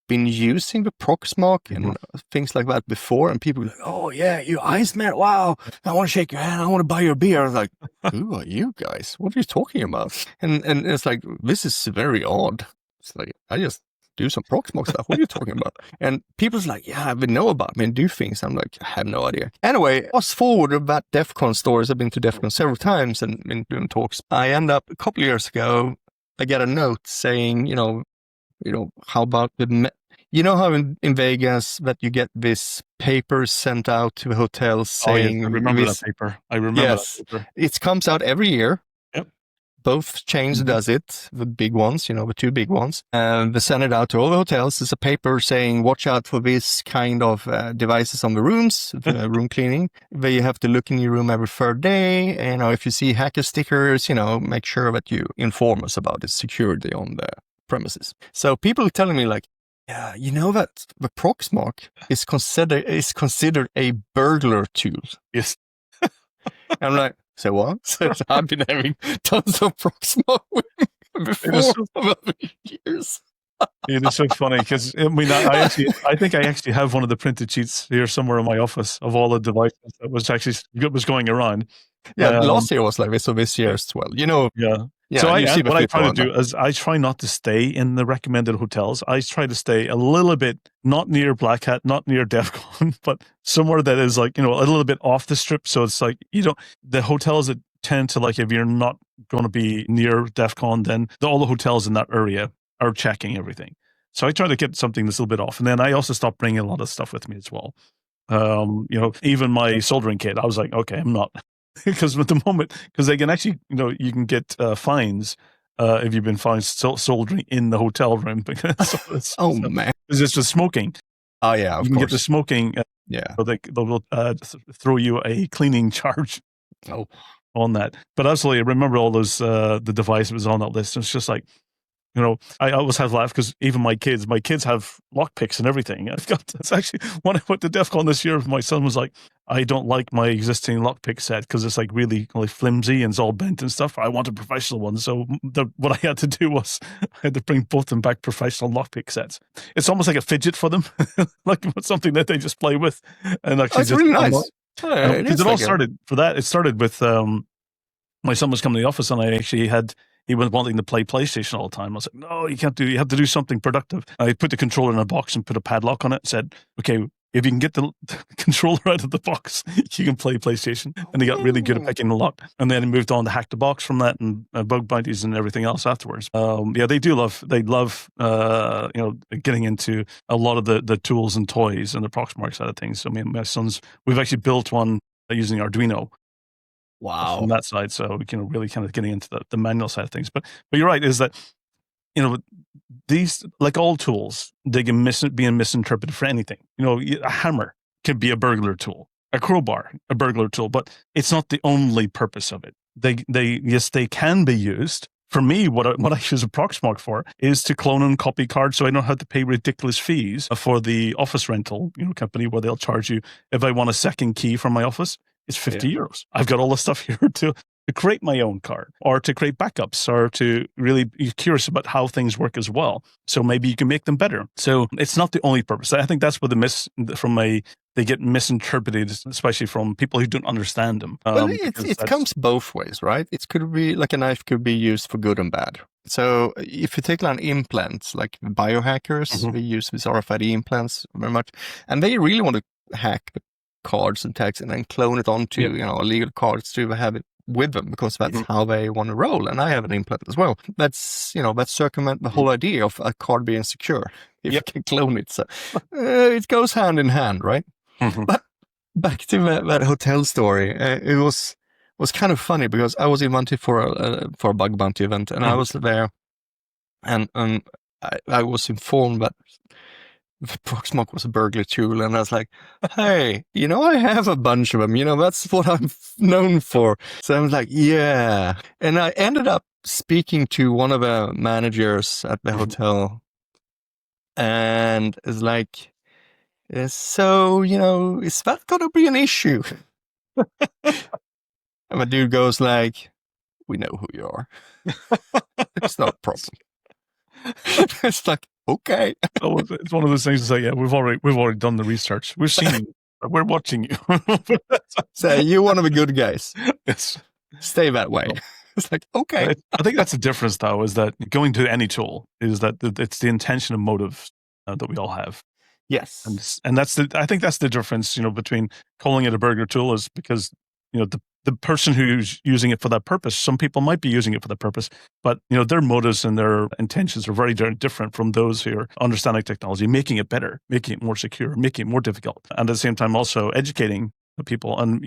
been using the Proxmark and things like that before, and people were like, oh yeah, you Iceman, wow, I want to shake your hand, I want to buy your beer. I was like, who are you guys? What are you talking about? And it's like, this is very odd. It's like, I just do some Proxmark stuff. What are you talking about? And people's like, yeah, they know about me and do things. I'm like, I have no idea. Anyway, fast forward about DEF CON stories. I've been to DEF CON several times and been doing talks. I end up a couple of years ago, I get a note saying, how about the, how in Vegas that you get this paper sent out to hotels saying, I remember that paper. That paper. It comes out every year. Yep. Both chains does it, the big ones, the 2 big ones. And they send it out to all the hotels. There's a paper saying, watch out for this kind of devices on the rooms, room cleaning. Where you have to look in your room every 3rd day. And if you see hacker stickers, make sure that you inform us about its security on the premises. So people are telling me like, yeah, you know that the Proxmark is considered a burglar tool. Yes. I'm like, so what? So I've been having tons of Proxmark before for years. It is so funny because I mean, I think I actually have one of the printed sheets here somewhere in my office of all the devices that was going around. Yeah, last year was like this, so this year as well. Yeah. Yeah, So you see the what I flip try to around do is I try not to stay in the recommended hotels. I try to stay a little bit, not near Black Hat, not near DEF CON, but somewhere that is like, a little bit off the strip. So it's like, the hotels that tend to like, if you're not going to be near DEF CON, then all the hotels in that area are checking everything. So I try to get something that's a little bit off. And then I also stopped bringing a lot of stuff with me as well. Even my soldering kit, I was like, okay, I'm not. Because at the moment, because they can actually, you can get fines if you've been found soldering in the hotel room. man. Because it's just smoking. Oh, yeah, you can get the smoking. Yeah. So they'll throw you a cleaning charge on that. But absolutely, I remember all those, the device was on that list. It's just like, I always have laugh because even my kids have lockpicks and everything. It's actually, when I went to DEF CON this year, my son was like, I don't like my existing lockpick set because it's like really like flimsy and it's all bent and stuff. I want a professional one. So what I had to do was I had to bring both them back professional lockpick sets. It's almost like a fidget for them, like something that they just play with. And actually, it's really nice. It started with my son was coming to the office and he was wanting to play PlayStation all the time. I was like, no, you have to do something productive. I put the controller in a box and put a padlock on it and said, okay, if you can get the controller out of the box, you can play PlayStation. And he got really good at picking the lock. And then he moved on to hack the box from that and bug bounties and everything else afterwards. They love getting into a lot of the tools and toys and the Proxmark side of things. So me and my sons, we've actually built one using Arduino. Wow. From that side, so we can really kind of getting into the manual side of things. But you're right, is that these, like all tools, they can be misinterpreted for anything. A hammer can be a burglar tool, a crowbar a burglar tool, but it's not the only purpose of it. They can be used. For me, what I use a Proxmark for is to clone and copy cards, so I don't have to pay ridiculous fees for the office rental company where they'll charge you if I want a second key from my office. It's 50 euros. I've got all the stuff here to create my own card or to create backups or to really be curious about how things work as well. So maybe you can make them better. So it's not the only purpose. I think that's where they get misinterpreted, especially from people who don't understand them. Well, it comes both ways, right? It could be like a knife could be used for good and bad. So if you take like implants, like biohackers, they use these RFID implants very much, and they really want to hack the cards and tags and then clone it onto illegal cards to have it with them because that's how they want to roll. And I have an implant as well. That's circumvent the whole idea of a card being secure if you can clone it. So it goes hand in hand, right? But back to that hotel story, it was kind of funny because I was invited for a bug bounty event and I was there, and I was informed that Proxmark was a burglar tool, and I was like, hey, I have a bunch of them, that's what I'm known for. So I was like, yeah. And I ended up speaking to one of the managers at the hotel, and it's like, so, is that going to be an issue? And my dude goes like, we know who you are. It's not a problem. It's like, okay. It's one of those things to say, yeah, we've already done the research. We've seen you. We're watching you. So you're one of the good guys. Yes. Stay that way. It's like, okay. I think that's the difference, though, is that going to any tool is that it's the intention and motive that we all have. Yes. And I think that's the difference, between calling it a burglar tool is because, the person who's using it for that purpose, some people might be using it for that purpose, but their motives and their intentions are very different from those who are understanding technology, making it better, making it more secure, making it more difficult, and at the same time also educating the people on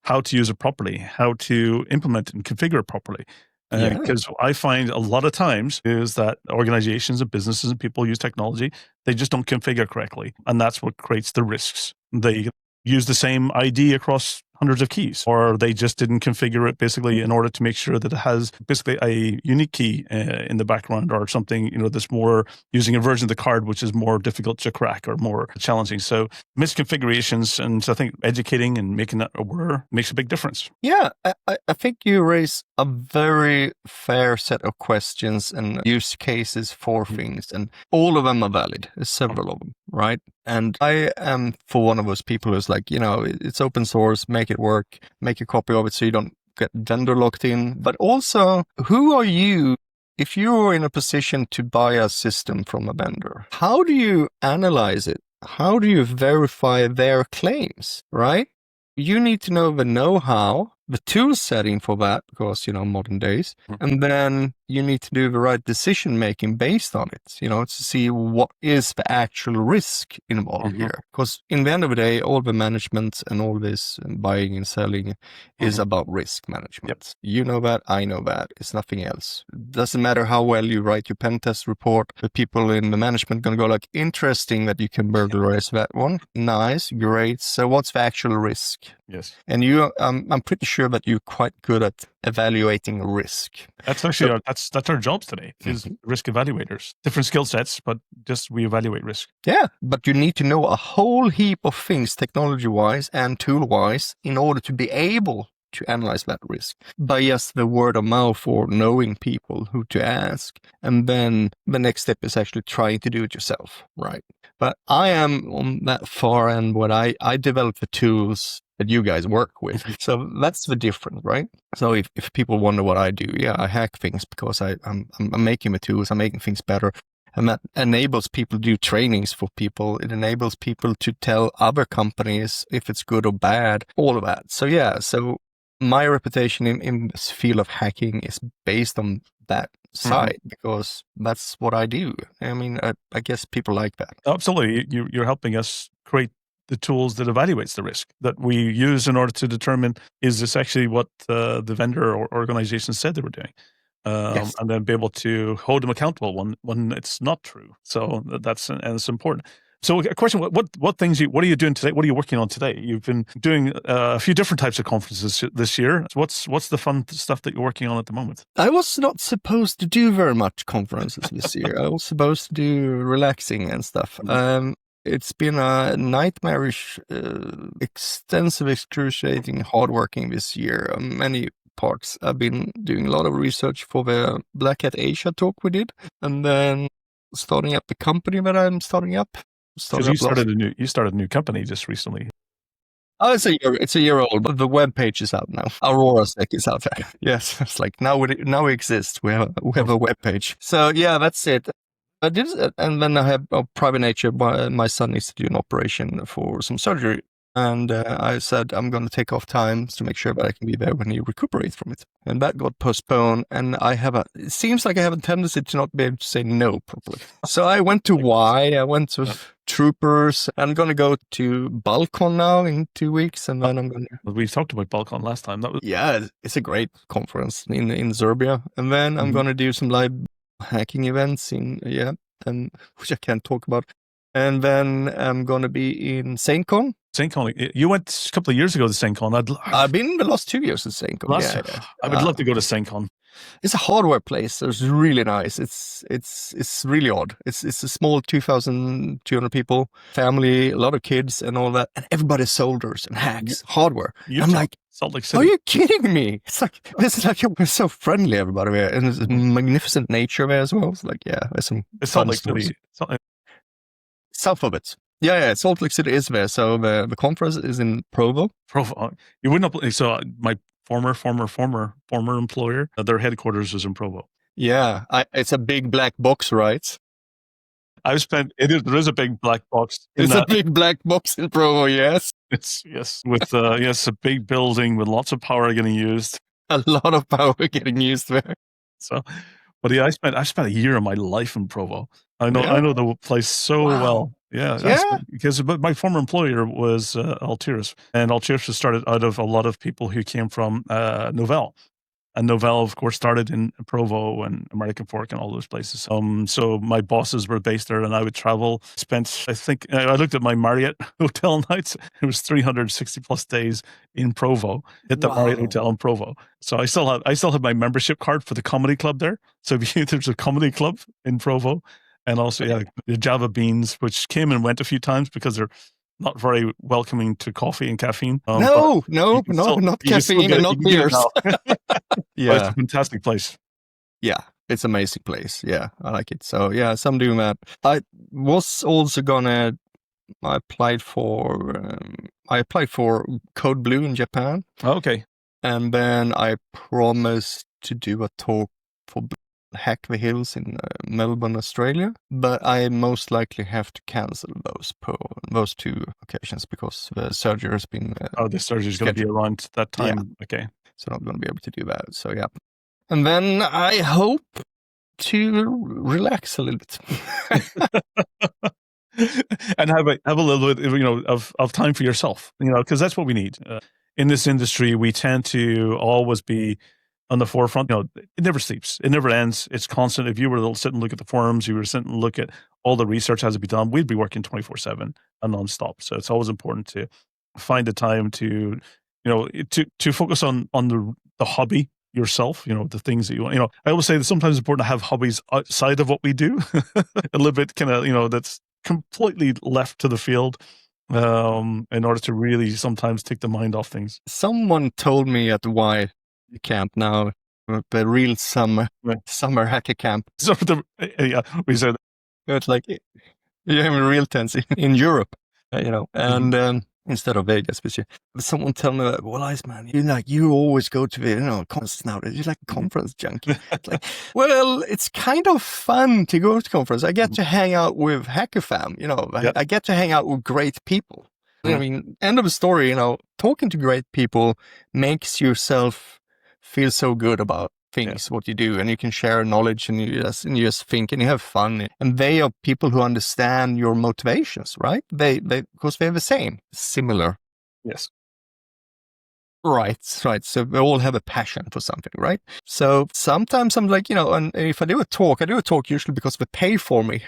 how to use it properly, how to implement and configure it properly. Because I find a lot of times is that organizations and businesses and people use technology, they just don't configure correctly, and that's what creates the risks. They use the same ID across hundreds of keys, or they just didn't configure it basically in order to make sure that it has basically a unique key in the background or something, that's more using a version of the card, which is more difficult to crack or more challenging. So misconfigurations, and so I think educating and making that aware makes a big difference. Yeah, I think you raise a very fair set of questions and use cases for things, and all of them are valid. There's several of them, right? And I am for one of those people who's like, it's open source, make it work, make a copy of it so you don't get vendor locked in. But also, who are you if you're in a position to buy a system from a vendor? How do you analyze it? How do you verify their claims, right? You need to know the know-how, the tool setting for that, because, modern days. And then you need to do the right decision-making based on it, to see what is the actual risk involved here. Because in the end of the day, all the management and all this buying and selling is about risk management. Yep. You know that, I know that. It's nothing else. It doesn't matter how well you write your pen test report. The people in the management going to go like, interesting that you can burglarize that one. Nice, great. So what's the actual risk? Yes. And I'm pretty sure that you're quite good at evaluating risk. That's actually that's our jobs today, is risk evaluators. Different skill sets, but just we evaluate risk. Yeah, but you need to know a whole heap of things technology-wise and tool-wise in order to be able to analyze that risk by just the word of mouth or knowing people who to ask. And then the next step is actually trying to do it yourself, right? But I am on that far end where I develop the tools that you guys work with. So that's the difference, right? So if people wonder what I do, I hack things because I'm making the tools, I'm making things better. And that enables people to do trainings for people. It enables people to tell other companies if it's good or bad, all of that. So my reputation in this field of hacking is based on that side because that's what I do. I mean, I guess people like that. Absolutely. You're helping us create the tools that evaluates the risk that we use in order to determine, is this actually what the vendor or organization said they were doing? Yes. And then be able to hold them accountable when it's not true. So and it's important. So a question, what things, what are you doing today? What are you working on today? You've been doing a few different types of conferences this year. So what's the fun stuff that you're working on at the moment? I was not supposed to do very much conferences this year. I was supposed to do relaxing and stuff. It's been a nightmarish, extensive, excruciating, hardworking this year. Many parts. I've been doing a lot of research for the Black Hat Asia talk we did, and then starting up the company that I'm starting up. Because you started a new company just recently. Oh, it's a year old, but the web page is out now. Aurora Sec is out there. Yes, it's like now we exist. We have a web page. So yeah, that's it. I did, and then I have a private nature. My son needs to do an operation for some surgery, and I said I'm going to take off time to make sure that I can be there when he recuperates from it. And that got postponed, and it seems like I have a tendency to not be able to say no properly. So I went to I went to Troopers. I'm going to go to Balcon now in 2 weeks, and then I'm going to... We talked about Balcon last time. Yeah, it's a great conference in Serbia. And then I'm going to do some live hacking events and which I can't talk about. And then I'm going to be in SaintCon. SaintCon, you went a couple of years ago to SaintCon. I've been the last 2 years at SaintCon. I would love to go to SaintCon. It's a hardware place. So it's really nice. It's really odd. It's a small 2,200 people, family, a lot of kids and all that. And everybody solders and hacks hardware. I'm like, Salt Lake City. Are you kidding me? It's like, we're so friendly, everybody there. And there's magnificent nature there as well. It's like, there's some Salt Lake City. South of it. Yeah, Salt Lake City is there. So the conference is in Provo. You wouldn't. So my former employer, their headquarters is in Provo. Yeah, it's a big black box, right? There is a big black box. It's a big black box in Provo, yes. It's with a big building with lots of power getting used. A lot of power getting used there. So, but yeah, I spent a year of my life in Provo. I know the place so well. Yeah. Because my former employer was Altiris, and Altiris was started out of a lot of people who came from Novell. And Novell, of course, started in Provo and American Fork and all those places. So my bosses were based there, and I would travel. I looked at my Marriott hotel nights. It was 360 plus days in Provo at the Marriott Hotel in Provo. So I still have my membership card for the comedy club there. So there's a comedy club in Provo, and also the Java Beans, which came and went a few times because they're not very welcoming to coffee and caffeine. Not caffeine and not beers. Yeah, it's a fantastic place. Yeah, it's an amazing place. Yeah, I like it. So yeah, so I'm doing that. I was also I applied for Code Blue in Japan. Okay. And then I promised to do a talk for Hack the Hills in Melbourne, Australia, but I most likely have to cancel those two occasions because the surgery has been. The surgery is going to be around that time. Yeah. Okay, so I'm not going to be able to do that. So yeah, and then I hope to relax a little bit. And have a little bit, of time for yourself, because that's what we need. In this industry, we tend to always be on the forefront. It never sleeps. It never ends. It's constant. If you were to sit and look at the forums, you were to sit and look at all the research has to be done, we'd be working 24/7 and nonstop. So it's always important to find the time to focus on the hobby yourself, the things that you want. I always say that sometimes it's important to have hobbies outside of what we do, a little bit kind of, that's completely left to the field. In order to really sometimes take the mind off things. Someone told me at the Y camp now, the real summer hacker camp. So we said it's like you're having real tense in Europe, and instead of Vegas, but someone tell me that, well, Iceman, you always go to the conferences nowadays. You're like a conference junkie. It's like, well, it's kind of fun to go to conference. I get to hang out with Hacker Fam. I get to hang out with great people. I mean, end of the story. Talking to great people makes yourself feel so good about things, what you do, and you can share knowledge, and you just think, and you have fun, and they are people who understand your motivations, right? They because they're the same, similar. Yes. Right. So we all have a passion for something, right? So sometimes I'm like, and if I do a talk usually because they pay for me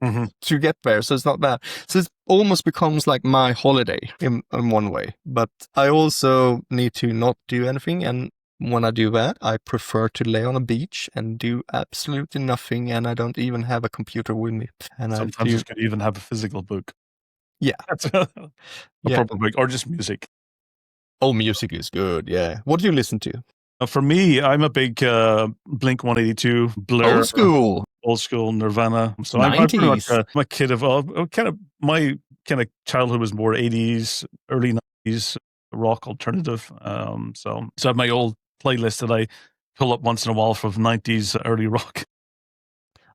to get there. So it's not bad. So it almost becomes like my holiday in one way. But I also need to not do anything, and when I do that, I prefer to lay on a beach and do absolutely nothing, and I don't even have a computer with me. And sometimes you could even have a physical book. Yeah. Proper book, or just music. Oh, music is good, yeah. What do you listen to? For me, I'm a big Blink 182, Blur. Old school Nirvana. So I'm pretty much a kid of my kind of childhood was more 80s, early 90s rock alternative. So I have my old playlist that I pull up once in a while from 90s early rock.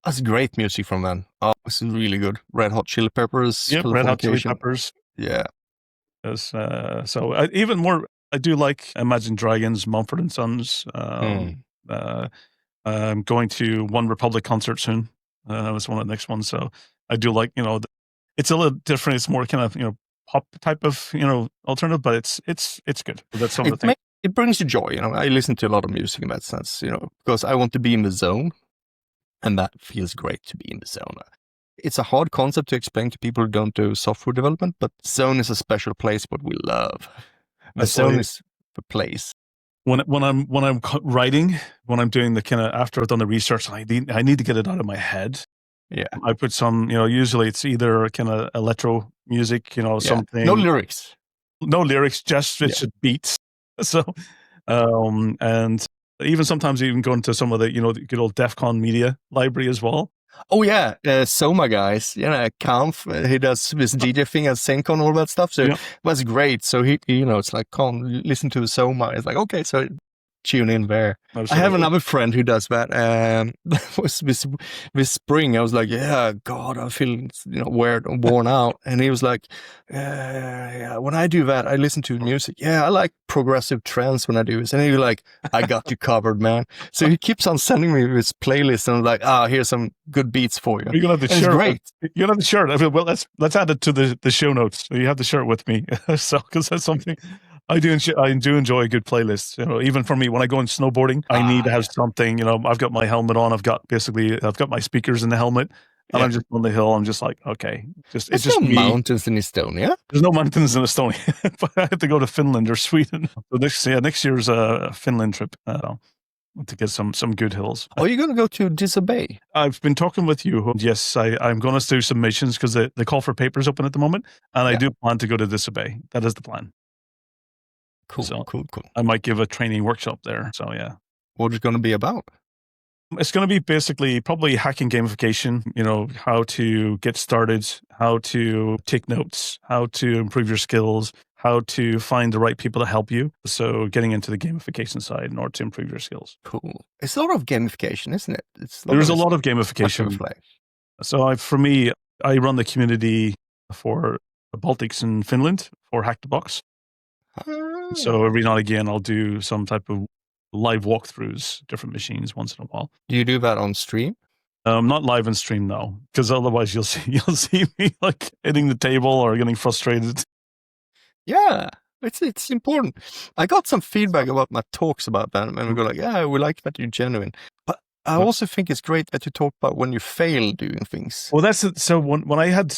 That's great music from them. Oh, this is really good. Red Hot Chili Peppers. Yeah, Red Hot Chili Peppers. Yeah. So even more, I do like Imagine Dragons, Mumford & Sons. I'm going to One Republic concert soon. That's one of the next ones. So I do like, it's a little different. It's more kind of, pop type of, alternative, but it's good. That's some of the things. It brings you joy. I listen to a lot of music in that sense, because I want to be in the zone, and that feels great to be in the zone. It's a hard concept to explain to people who don't do software development, but zone is a special place, what we love. The zone is the place. When I'm writing, when I'm doing the kind of, after I've done the research, I need to get it out of my head. Yeah. I put some, usually it's either kind of electro music, something. No lyrics. No lyrics, just beats. So, and even sometimes even go into some of the, the good old DEF CON media library as well. Oh yeah, Soma guys, Kampf, he does this DJ thing at SceneCon, all that stuff. So that's great. So he, it's like, come listen to Soma. It's like, okay, so tune in there. Absolutely. I have another friend who does that. That was this spring. I was like, yeah, God, I feel weird and worn out. And he was like, when I do that, I listen to music. Yeah, I like progressive trance when I do this. And he was like, I got you covered, man. So he keeps on sending me this playlist, and I'm like, here's some good beats for you. You're gonna have to share. Great. You're gonna have to share it. Well, let's add it to the show notes. You have to share it with me. So because that's something. I do enjoy a good playlist. Even for me, when I go on snowboarding, I need to have something. I've got my helmet on. I've got my speakers in the helmet, and I'm just on the hill. I'm just like, okay, it's just no me. mountains in Estonia. There's no mountains in Estonia, but I have to go to Finland or Sweden. So next year's a Finland trip to get some good hills. Are you going to go to Disobey? I've been talking with you. Yes, I'm going to do some missions because the call for papers open at the moment, and I do plan to go to Disobey. That is the plan. Cool. I might give a training workshop there. So yeah. What is it going to be about? It's going to be basically probably hacking gamification, how to get started, how to take notes, how to improve your skills, how to find the right people to help you. So getting into the gamification side in order to improve your skills. Cool. It's a lot of gamification, isn't it? There's a lot of gamification. So for me, I run the community for the Baltics in Finland for Hack the Box. So every now and again, I'll do some type of live walkthroughs, different machines once in a while. Do you do that on stream? Not live on stream, no, because otherwise you'll see me like hitting the table or getting frustrated. Yeah, it's important. I got some feedback about my talks about that, and we go like, yeah, we like that you're genuine. But I also think it's great that you talk about when you fail doing things. Well, that's it. So when I had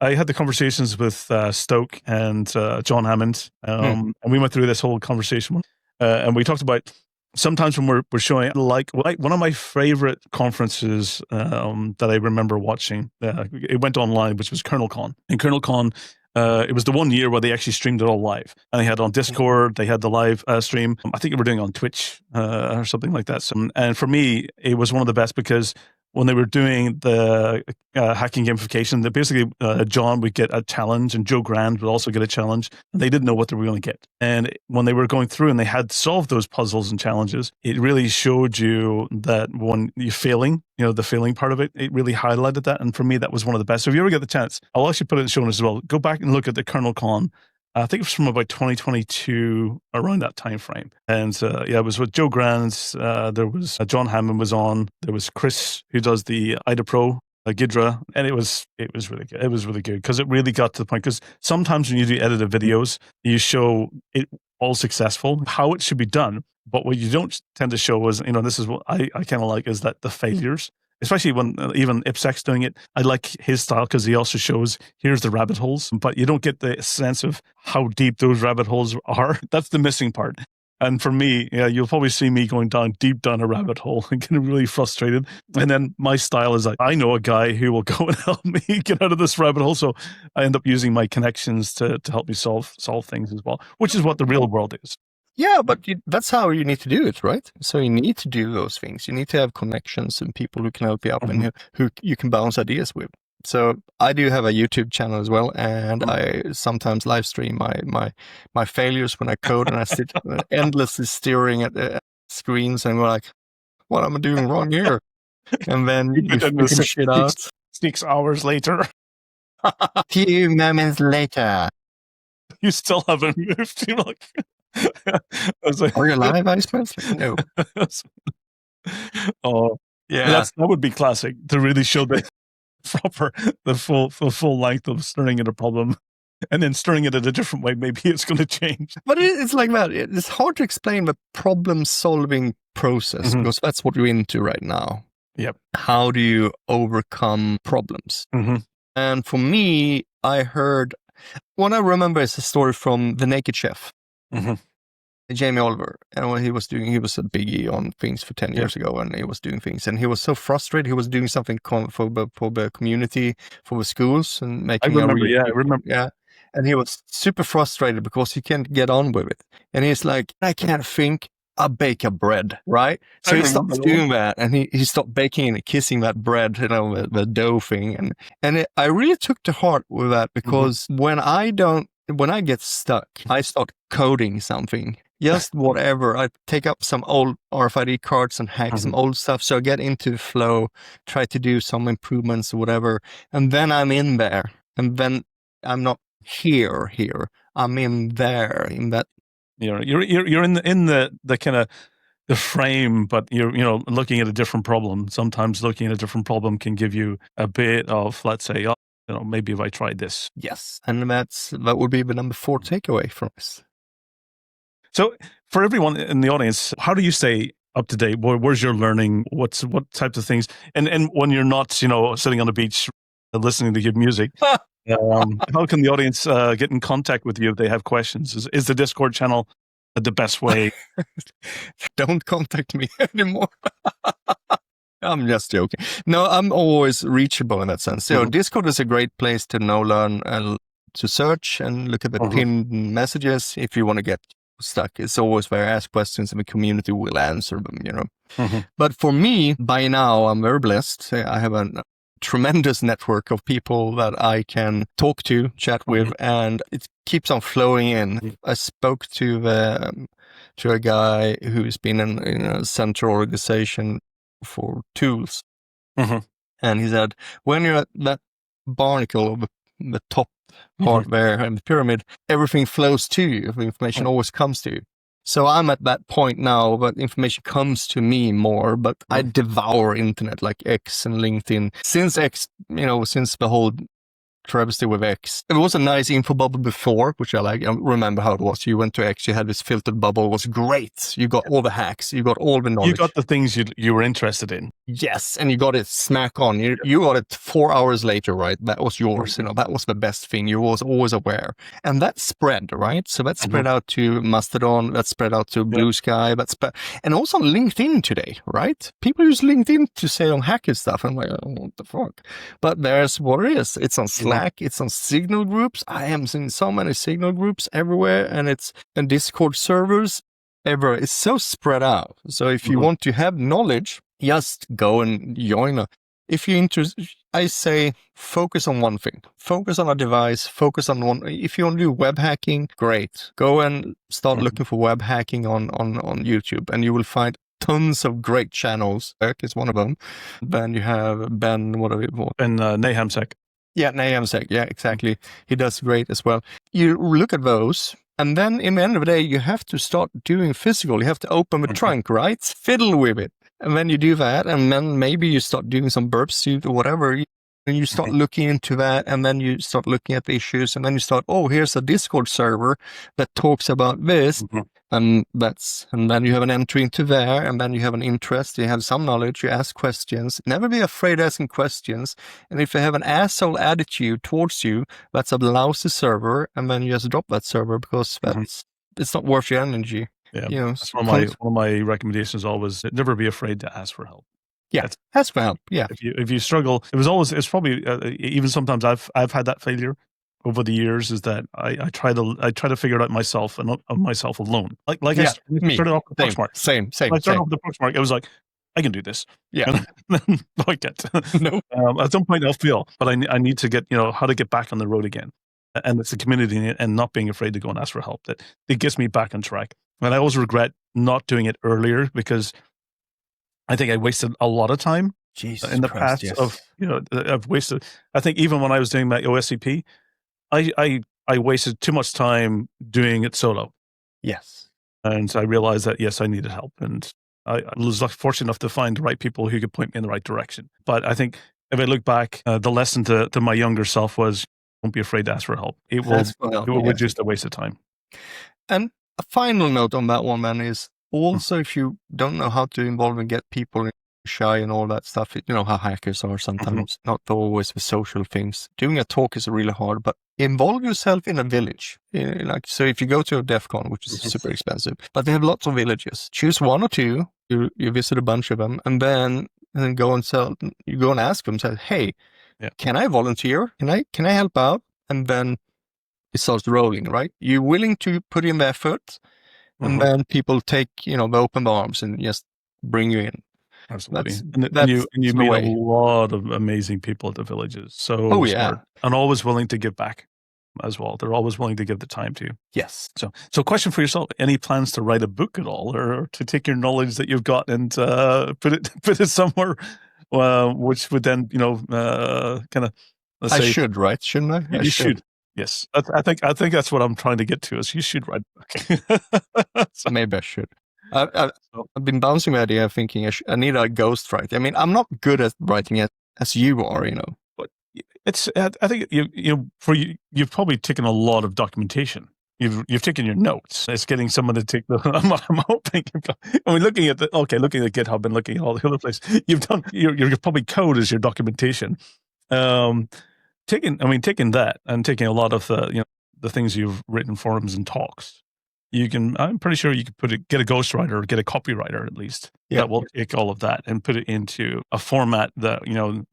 the conversations with Stoke and John Hammond, and we went through this whole conversation, and we talked about sometimes when we're showing, like one of my favorite conferences that I remember watching, it went online, which was KernelCon. And KernelCon, it was the 1 year where they actually streamed it all live. And they had on Discord, they had the live stream. I think they were doing it on Twitch or something like that. So, and for me, it was one of the best because when they were doing the hacking gamification, that basically John would get a challenge and Joe Grand would also get a challenge. And they didn't know what they were going to get. And when they were going through and they had solved those puzzles and challenges, it really showed you that when you're failing, the failing part of it, it really highlighted that. And for me, that was one of the best. So if you ever get the chance, I'll actually put it in the show notes as well. Go back and look at the KernelCon. I think it was from about 2022, around that time frame. And it was with Joe Grants. There was John Hammond was on. There was Chris, who does the IDA Pro, Gidra, and it was really good. It was really good because it really got to the point. Because sometimes when you do edited videos, you show it all successful, how it should be done. But what you don't tend to show is, this is what I kind of like, is that the failures. Especially when even Ipsek's doing it. I like his style because he also shows, here's the rabbit holes, but you don't get the sense of how deep those rabbit holes are. That's the missing part. And for me, you'll probably see me going deep down a rabbit hole and getting really frustrated. And then my style is like, I know a guy who will go and help me get out of this rabbit hole. So I end up using my connections to help me solve things as well, which is what the real world is. Yeah, but that's how you need to do it, right? So you need to do those things. You need to have connections and people who can help you out and who you can bounce ideas with. So I do have a YouTube channel as well, and I sometimes live stream my failures when I code, and I sit endlessly staring at screens and go like, what am I doing wrong here? And then you figure shit out. 6 hours later. Few moments later. You still haven't moved. You're like... Are you live, Iceman? No. Oh, yeah. That would be classic to really show the full length of stirring at a problem, and then stirring it in a different way. Maybe it's going to change. But it's like that. It's hard to explain the problem-solving process because that's what we're into right now. Yep. How do you overcome problems? And for me, what I remember is a story from The Naked Chef. Jamie Oliver, and what he was doing, he was a biggie on things for 10 years ago, and he was doing things, and he was so frustrated. He was doing something for the community, for the schools, and making. I remember. Yeah, and he was super frustrated because he can't get on with it, and he's like, I can't think. I'll bake a bread, right? So he stopped doing that, and he stopped baking and kissing that bread, the dough thing, and I really took to heart with that because when I get stuck, I start coding something. Just whatever. I take up some old RFID cards and hack some old stuff. So I get into the flow, try to do some improvements or whatever. And then I'm in there. And then I'm not here. I'm in there, in that. You're in the kind of the frame, but you're looking at a different problem. Sometimes looking at a different problem can give you a bit of, let's say, maybe if I tried this. Yes. And that would be the number 4 takeaway from this. So for everyone in the audience, how do you stay up to date? Where's your learning? What types of things? And when you're not, sitting on the beach listening to good music, how can the audience get in contact with you if they have questions? Is the Discord channel the best way? Don't contact me anymore. I'm just joking. No, I'm always reachable in that sense. So Discord is a great place to learn, and to search and look at the pinned messages if you want to get stuck. It's always where I ask questions and the community will answer them, But for me, by now, I'm very blessed. I have a tremendous network of people that I can talk to, chat with, and it keeps on flowing in. I spoke to a guy who's been in a central organization for tools, and he said, when you're at that barnacle of the top part there and the pyramid, everything flows to you. The information always comes to you. So I'm at that point now, but information comes to me more, but I devour internet like X and LinkedIn. Since X, since the whole travesty with X. It was a nice info bubble before, which I like. I remember how it was. You went to X, you had this filtered bubble. It was great. You got all the hacks. You got all the knowledge. You got the things you were interested in. Yes, and you got it smack on. You got it 4 hours later, right? That was yours. That was the best thing. You was always aware. And that spread, right? So that spread out to Mastodon. That spread out to Blue Sky. And also on LinkedIn today, right? People use LinkedIn to say on hacker stuff. I'm like, oh, what the fuck? But there's what it is. It's on Slack. It's on Signal groups. I am in so many Signal groups everywhere, and it's in Discord servers everywhere. It's so spread out. So if you want to have knowledge, just go and join. If you're interested, I say focus on one thing. Focus on a device. Focus on one. If you want to do web hacking, great. Go and start looking for web hacking on YouTube, and you will find tons of great channels. Eric is one of them. Then you have Ben, whatever you want. And Nahemsek. Yeah, Nahemsek. Yeah, exactly. He does great as well. You look at those, and then in the end of the day, you have to start doing physical. You have to open the trunk, right? Fiddle with it. And then you do that, and then maybe you start doing some burp suit or whatever. And you start looking into that, and then you start looking at the issues, and then you start, here's a Discord server that talks about this. And then you have an entry into there, and then you have an interest, you have some knowledge, you ask questions. Never be afraid of asking questions. And if you have an asshole attitude towards you, that's a lousy server, and then you just drop that server because it's not worth your energy. Yeah, that's one of my recommendations. Always never be afraid to ask for help. Yeah, ask for help. Yeah, if you struggle, it's probably even sometimes I've had that failure over the years, is that I try to figure it out myself and myself alone. Like I started off with Proxmark. Same. I started off with the Proxmark. It was like, I can do this. Yeah. And no, I can't. No. At some point I'll fail, but I need to get, how to get back on the road again. And it's the community and not being afraid to go and ask for help that it gets me back on track. And I always regret not doing it earlier, because I think I wasted a lot of time in the past. Yes. I've wasted. I think even when I was doing my OSCP, I wasted too much time doing it solo. Yes, and I realized that yes, I needed help, and I was fortunate enough to find the right people who could point me in the right direction. But I think if I look back, the lesson to my younger self was, don't be afraid to ask for help. It will reduce the waste of time. And a final note on that one, man, is also if you don't know how to involve and get people shy and all that stuff, how hackers are sometimes, not always the social things. Doing a talk is really hard, but involve yourself in a village. So if you go to a DEF CON, which is super expensive, but they have lots of villages, choose one or two, you visit a bunch of them, and then go and you go and ask them, say, hey, can I volunteer? Can I help out? And then it starts rolling, right? You're willing to put in the effort, and then people take, the open arms and just bring you in. Absolutely. And you meet a lot of amazing people at the villages. So smart. And always willing to give back as well. They're always willing to give the time to you. Yes. So question for yourself, any plans to write a book at all, or to take your knowledge that you've got and put it somewhere, which would then, kind of, let's say. I should, right? Shouldn't I? You should. Yes. I think that's what I'm trying to get to, is you should write a book. Maybe I should. I've been bouncing the idea, thinking I need a ghostwriter. I mean, I'm not good at writing it as you are, But it's. I think you've probably taken a lot of documentation. you've taken your notes. It's getting someone to take the. I'm hoping. Looking at GitHub and looking at all the other places, you've done your probably code is your documentation. Taking that and taking a lot of the things you've written, forums and talks. I'm pretty sure you could get a ghostwriter or get a copywriter at least that will take all of that and put it into a format that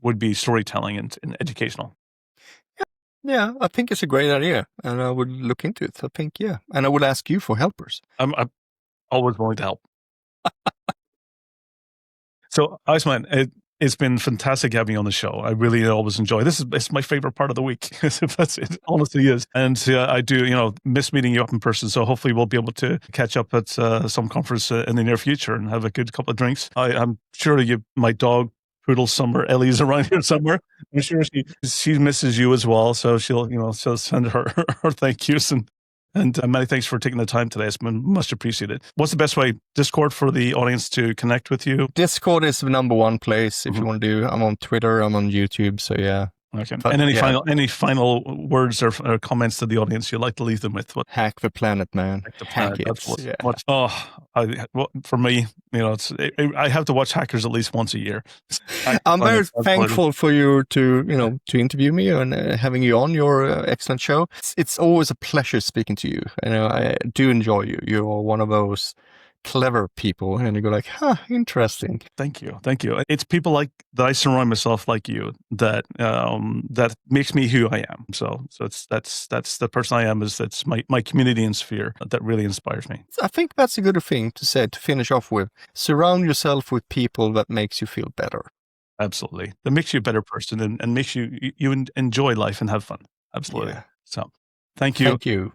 would be storytelling and educational. Yeah, I think it's a great idea, and I would look into it. I think, and I would ask you for helpers. I'm always willing to help. So, Iceman, it's been fantastic having you on the show. I really always enjoy. It's my favorite part of the week. It honestly is. And I do, miss meeting you up in person. So hopefully we'll be able to catch up at some conference in the near future and have a good couple of drinks. I'm sure my dog, Poodle Summer, Ellie's around here somewhere. I'm sure she misses you as well. So she'll send her thank yous and many thanks for taking the time today. It's been much appreciated. What's the best way? Discord for the audience to connect with you? Discord is the number one place if you want to do. I'm on Twitter. I'm on YouTube. So yeah. Okay. But, and any final words or comments to the audience you'd like to leave them with? Hack the planet, man. Hack it. For me, I have to watch Hackers at least once a year. I'm very thankful for you to interview me and having you on your excellent show. It's always a pleasure speaking to you. I do enjoy you. You're one of those clever people, and you go like, interesting. Thank you. It's people like that I surround myself like you that makes me who I am. So that's the person I am. That's my community and sphere that really inspires me. I think that's a good thing to say to finish off with. Surround yourself with people that makes you feel better. Absolutely, that makes you a better person and makes you enjoy life and have fun. Absolutely. Yeah. So thank you. Thank you.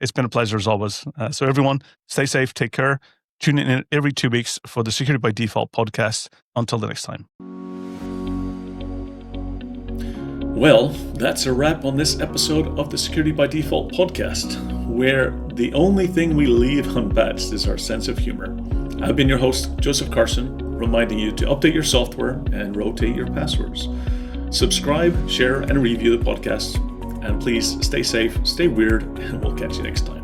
It's been a pleasure as always. So everyone, stay safe, take care. Tune in every 2 weeks for the Security by Default podcast. Until the next time. Well, that's a wrap on this episode of the Security by Default podcast, where the only thing we leave unpatched is our sense of humor. I've been your host, Joseph Carson, reminding you to update your software and rotate your passwords. Subscribe, share, and review the podcast. And please stay safe, stay weird, and we'll catch you next time.